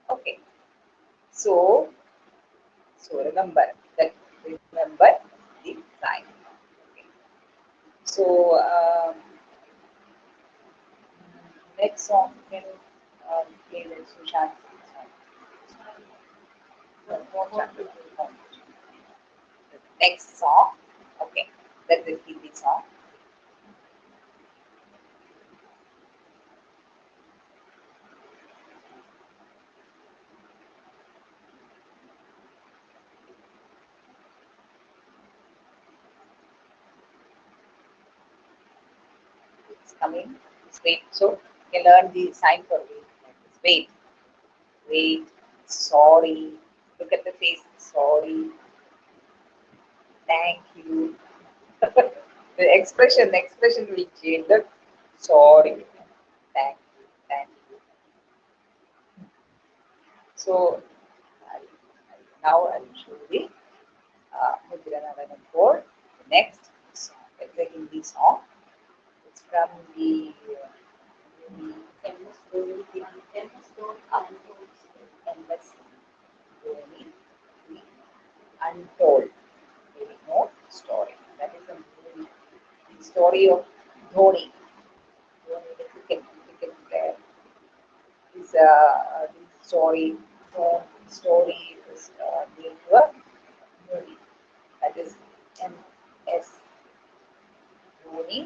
Okay. So remember that. Remember the time. Okay. So next song can play the Sushant song. Next song, okay, that is Hindi song. It's coming. It's wait. So you can learn the sign for wait. Like this. Wait. Wait. Sorry. Look at the face. Sorry. Thank you. The expression will change. Look. Sorry. Thank you. Thank you. So now I will show the Mudranatanam for the next song. It's a Hindi song. It's from the MS Dhoni, the Untold. There is no story. That is the story of Dhoni. Dhoni, the cricket player. His story, story is made to a movie. That is MS Dhoni,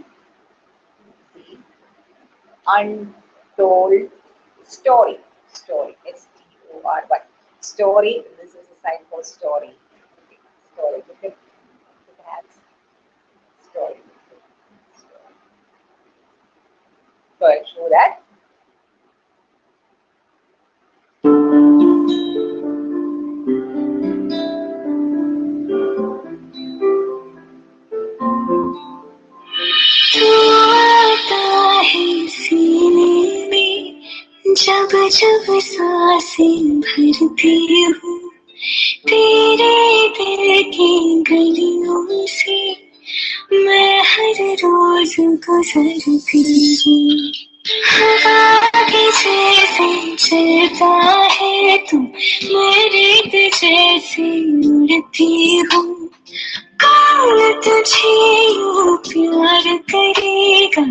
the Untold Story. Story. STORY. Story. This is a sign for story. Okay. Story. Look at the hands. Story. Story. So I show that. जब जब सांसें भरती हूँ तेरे दिल की गलियों से मैं हर रोज गुजरती हूँ हवा के जैसे चलता है तू मेरे दिल जैसे उड़ती हूँ कौन तुझे यूं प्यार करेगा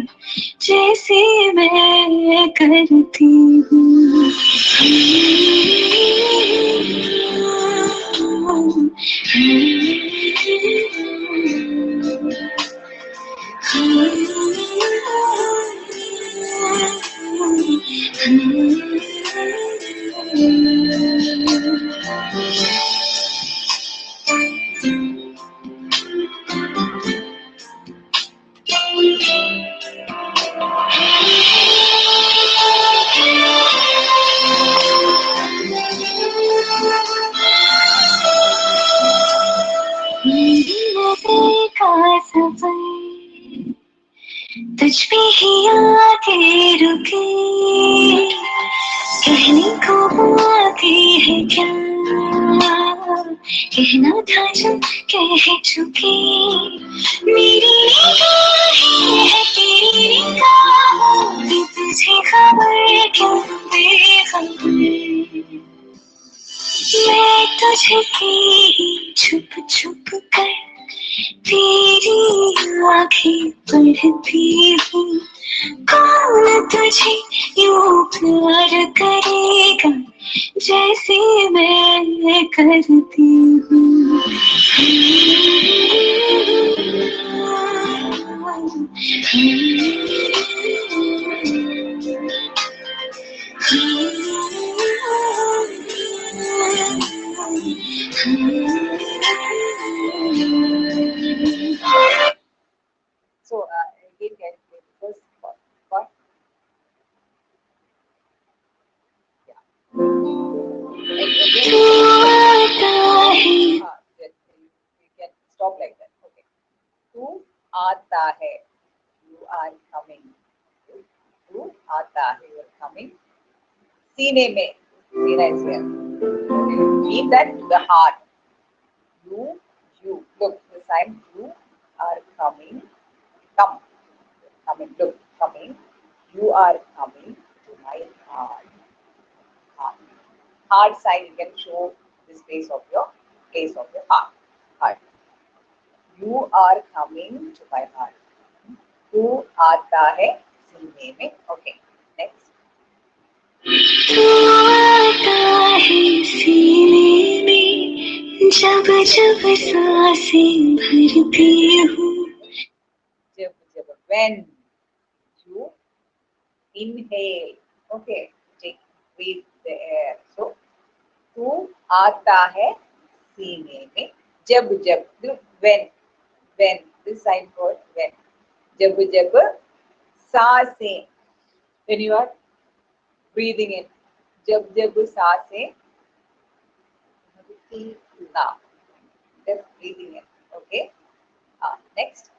जैसे मैं करती हूँ तुझ पे ही आके रुके कहने को आती है क्या कहना था जो कह चुके मेरी निगाहें है तेरी निगाहों की तुझे खबर क्यों बेखबर मैं तुझे की छुप छुप कर तेरी आँखें पढ़ती हूँ कौन तुझे यूं प्यार करेगा जैसे मैं करती हूँ So again, can you play the first part? Yeah. Yes, you can stop like that. Okay. Tu aata hai. You are coming. Tu aata hai. You are coming. Seene mein. Seena is here. Okay. Keep that to the heart. You. Look, this time you are coming. Come. Coming. Look. Coming. You are coming to my heart. Heart sign, you can show this place of your heart. Heart. You are coming to my heart. Tu aata hai सीने में. Okay. Next. तू आता है सीने में जब जब सांसें भरती हूँ जब when you inhale. Okay. Breathe the air. So तू आता है सीने में जब when this sign for when जब Saase. When you are breathing in. Jab jab saase. Feel na. Just breathing in. Okay. Next.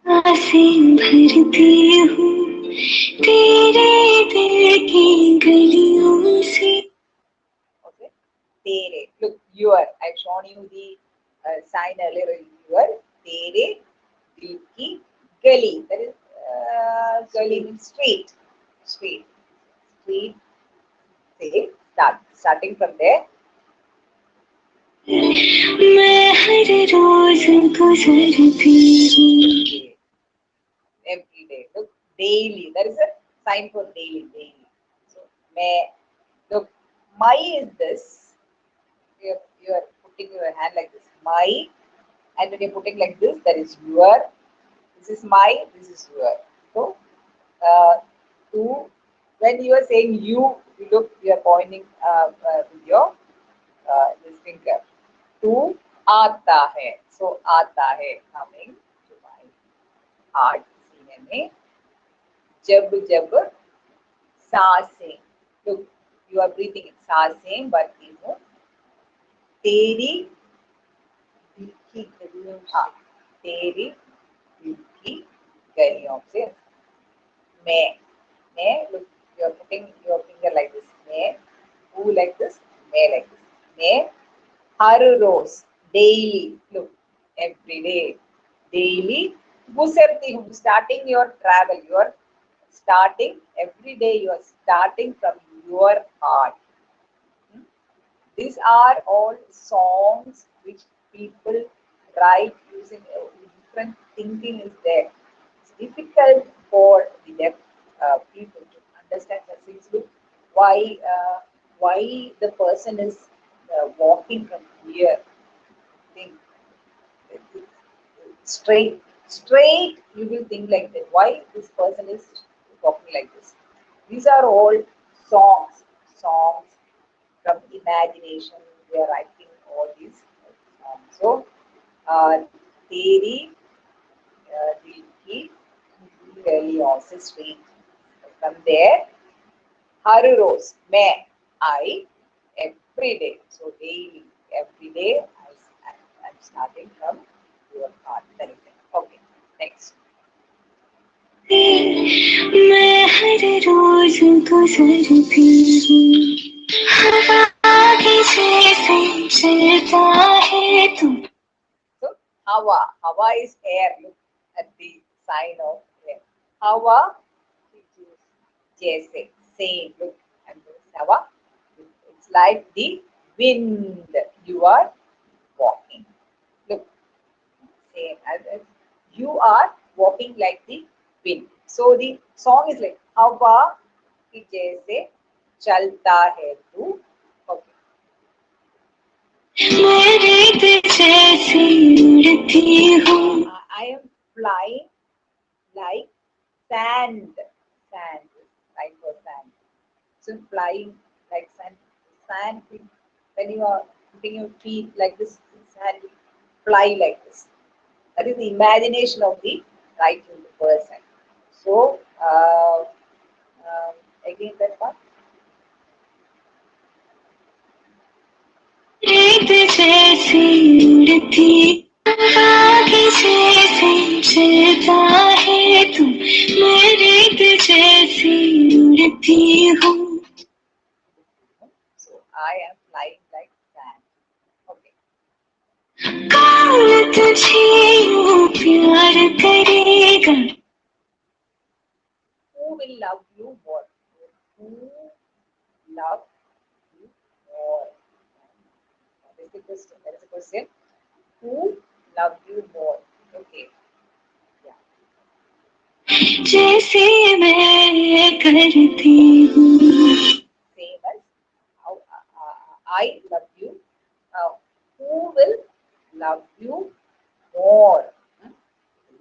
सांसें भरती हूँ तेरे दिल की गलियों से. Okay. Tere. Look, your. I've shown you the sign earlier. Your. Tere. Dil ki gali. That is gali means street. Street. Street. Say starting from there. मैं हर रोज गुजरती हूँ. Every day. Look, daily. There is a sign for daily. Daily. So, may. Look, my is this. You are putting your hand like this. My. And when you're putting like this, that is your. This is my. This is your. So, to when you are saying you look, you are pointing with your this finger. To आता है. So, आता है coming to my heart. सीने में. जब जब सांसें. Look, you are breathing in. सांसें भरती हूँ तेरी दिल की गलियों. हाँ, तेरी दिल की गलियों से. मैं. Look, you are putting your finger like this. मैं. Who like this? मैं like this. मैं हर रोज daily. Look, every day. Daily गुजरती हूँ. Starting your travel. You are starting every day. You are starting from your heart. These are all songs which people write using different thinking is there. It's difficult for the deaf people to understand that things. Look, why the person is walking from here. Think straight. You will think like that. Why this person is walking like this? These are all songs from imagination. We are writing all these songs. So, तेरी दिल की गलियों से street. From there, हर रोज मैं I every day. So daily, every day I'm starting from your heart. Okay, next. मैं हर रोज गुजरती हूँ. हवा की जैसे चलता है तू. So hawa is air. Look at the sign of air. Hawa jaise, same. Look at this hawa. It's like the wind. You are walking. Look, same as you are walking like the wind. So the song is like हवा की जैसे चलता है तू. Okay. मैं रेत जैसी उड़ती हूँ. I am flying like sand. Sand, like for sand. So flying like sand. Sand, when you are putting your feet like this, sand will fly like this. That is the imagination of the writing person. So, again that part. रेत जैसी उड़ती. हवा की जैसे चलता है तू. मैं रेत जैसी उड़ती हूँ. So I am flying like sand. Okay. कौन तुझे यूं प्यार करेगा. Who will love you more? Who love you more? That is the question. That is the question. Who love you more? Okay. Yeah. जैसे मैं करती हूँ. Same as how I love you. Who will love you more?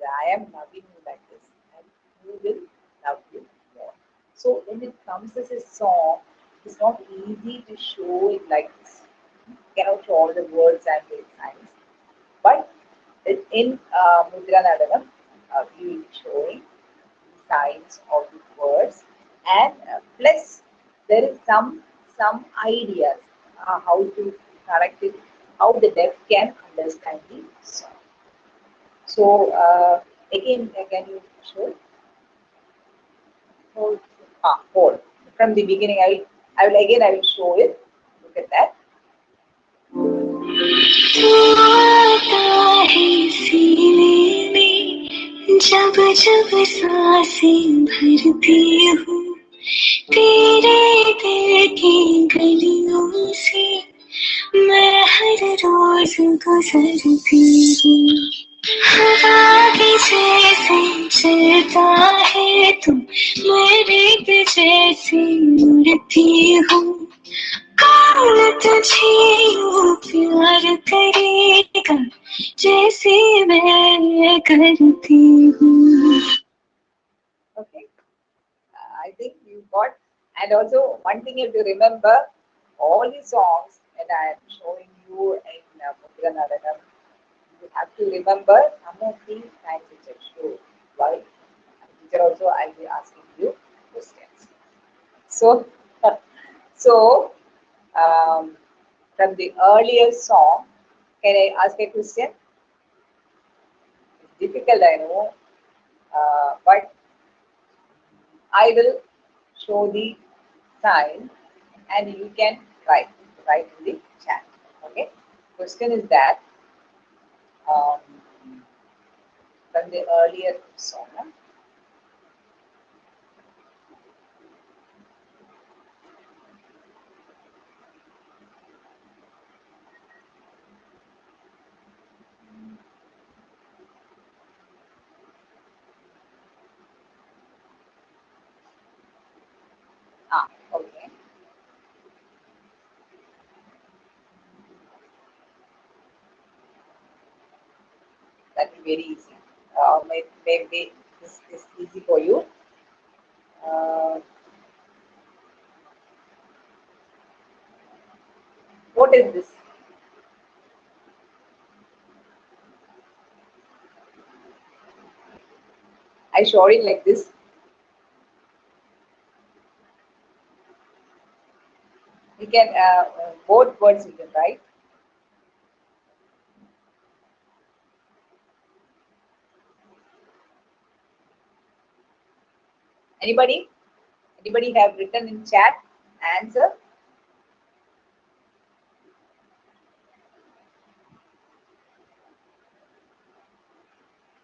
I am loving you like this, and who will love you more? So when it comes as a song, it's not easy to show it like this. You cannot show all the words and the signs. But in Mudranatanam, we will be showing signs of the words, and plus there is some ideas how to correct it, how the deaf can understand the song. So again, can you show? Hold. Hold. From the beginning, I will show it. Look at that. आता है सीने में जब जब सांसें भरती हूँ तेरे दिल की गलियों से मैं हर रोज गुजरती हूँ हवा के जैसे चलता है तू मेरे पे जैसे उड़ती हूँ कौन तुझे यूं प्यार करेगा जैसे मैं करती हूँ. Okay. I think you got, and also one thing you have to remember, all the songs that I am showing you in Mudranatanam, you have to remember some of the times which I showed. Why? Teacher also I'll be asking you questions. So, so from the earlier song, can I ask a question? It's difficult, I know, but I will show the sign and you can write in the chat. Okay. Question is that um, from the earlier song. Okay. That will be very easy. Maybe this is easy for you. What is this? I showed it like this. You can both words you can write. Anybody? Anybody have written in chat answer?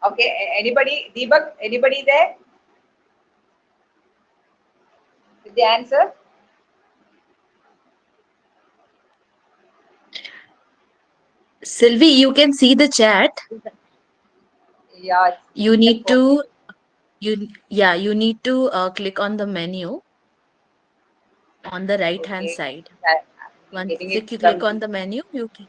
Okay. Anybody? Deepak? Anybody there? With the answer? Silvy, you can see the chat. Yeah. You need to you need to click on the menu on the right hand Okay. side. I'm Once getting you it click from on the menu, you can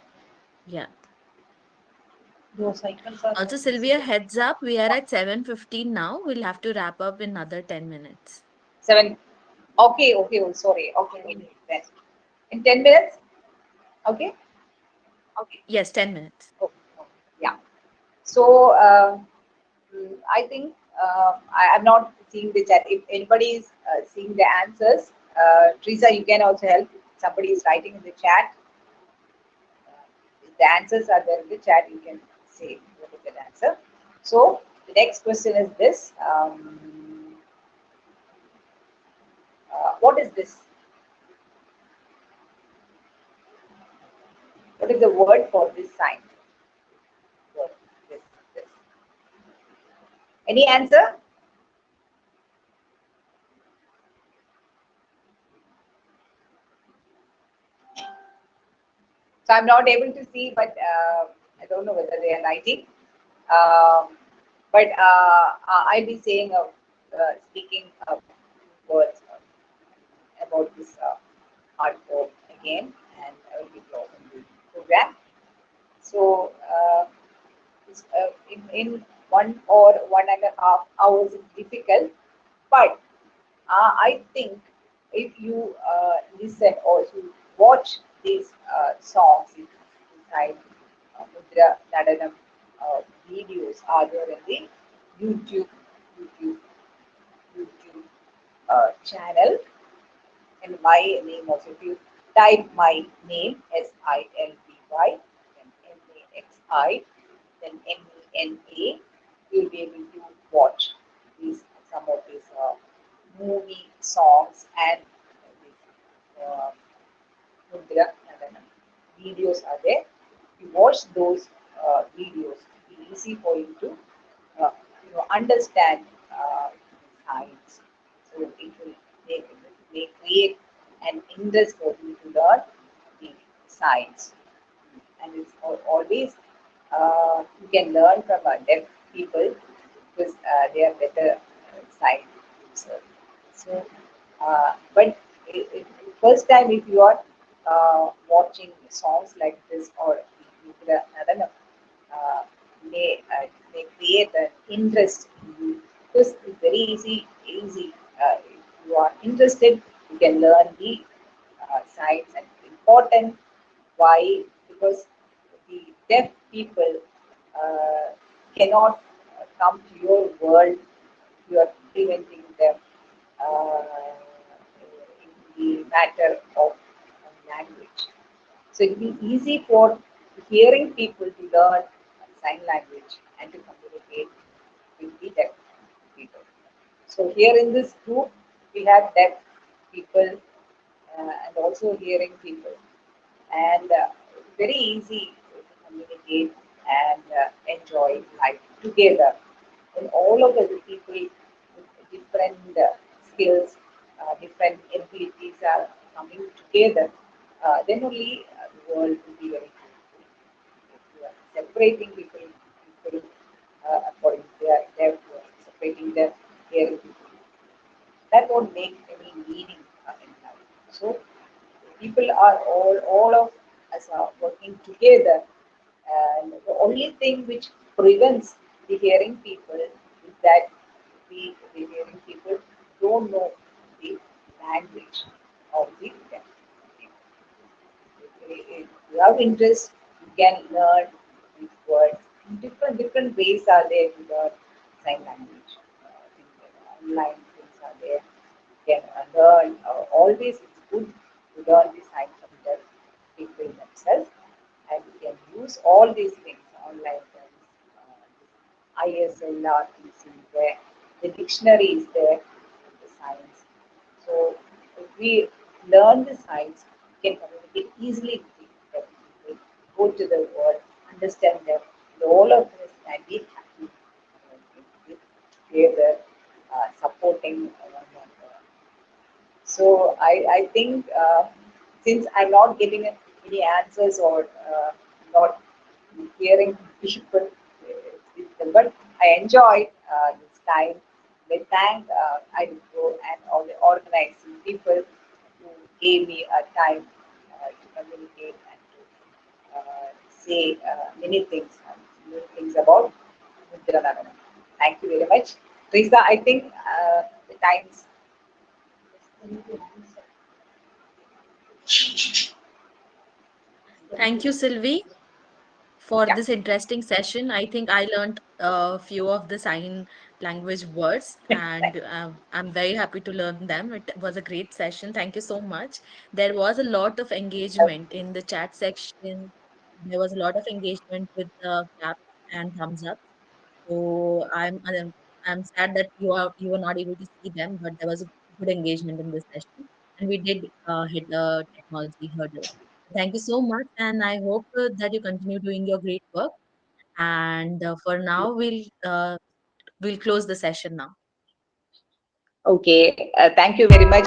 those icons are Also, Sylvia, heads up, we are at 7:15 now. We'll have to wrap up in another 10 minutes. 7. Okay. Okay. Oh, sorry. Okay. Then in 10 minutes. Okay. Okay. Yes, 10 minutes. Okay. Yeah. So I think I'm not seeing the chat. If anybody is seeing the answers, Teresa, you can also help. Somebody is writing in the chat. If the answers are there in the chat, you can say what is the answer. So the next question is this. What is this? What is the word for this sign? Word, this. Any answer? So I'm not able to see, but I don't know whether they are writing. But I'll be saying, speaking words about this art form again, and I will be closing the program. So in 1 or 1.5 hours is difficult, but I think if you listen or you watch these songs inside Mudranatanam videos are there in the YouTube, YouTube, YouTube channel, and my name also. If you type my name Silvy, then Maxi, then Mena, you'll be able to watch these some of these movie songs and these Mudranatanam videos are there. You watch those videos, it will be easy for you to uh, understand science. So it will may create an interest for you to learn the science. And it's always you can learn from deaf people because they are better science. So, but first time if you are watching songs like this or Nadanam, uh, may create an interest in you because it's very easy. If you are interested, you can learn the science and important. Why? Because the deaf people cannot come to your world. You are preventing them uh, in the matter of language. So it will be easy for hearing people to learn sign language and to communicate with the deaf people. So here in this group, we have deaf people and also hearing people, and very easy to communicate and enjoy life together. And all of the people with different skills, different abilities are coming together, then only the world will be very beautiful. If you are separating people according to their separating them, hearing people, that won't make any meaning in life. So people are all of us are working together, and the only thing which prevents the hearing people is that the hearing people don't know the language of the deaf people. If you have interest, you can learn these words. Different ways are there to learn sign language. Online things are there. You can learn. Always it's good to learn the sign from the people themselves, and you can use all these things online. ISLR is there. The dictionary is there. The science. So if we learn the science, we can communicate easily with the people, go to the world, understand them, and all of this, and be happy together, supporting one another. So I think since I'm not getting any answers or not hearing people, but I enjoyed this time. I thank I will go and all the organizing people who gave me a time to communicate and to say many things about Mudranatanam. Thank you very much. Teresa, I think the times. Thank you, Sylvie, for Yeah. this interesting session. I think I learned a few of the sign language words, and I'm very happy to learn them. It was a great session. Thank you so much. There was a lot of engagement in the chat section. There was a lot of engagement with the claps and thumbs up. So I'm sad that you were not able to see them, but there was a good engagement in this session, and we did hit the technology hurdle. Thank you so much, and I hope that you continue doing your great work. And for now, we'll close the session now. Okay. Thank you very much.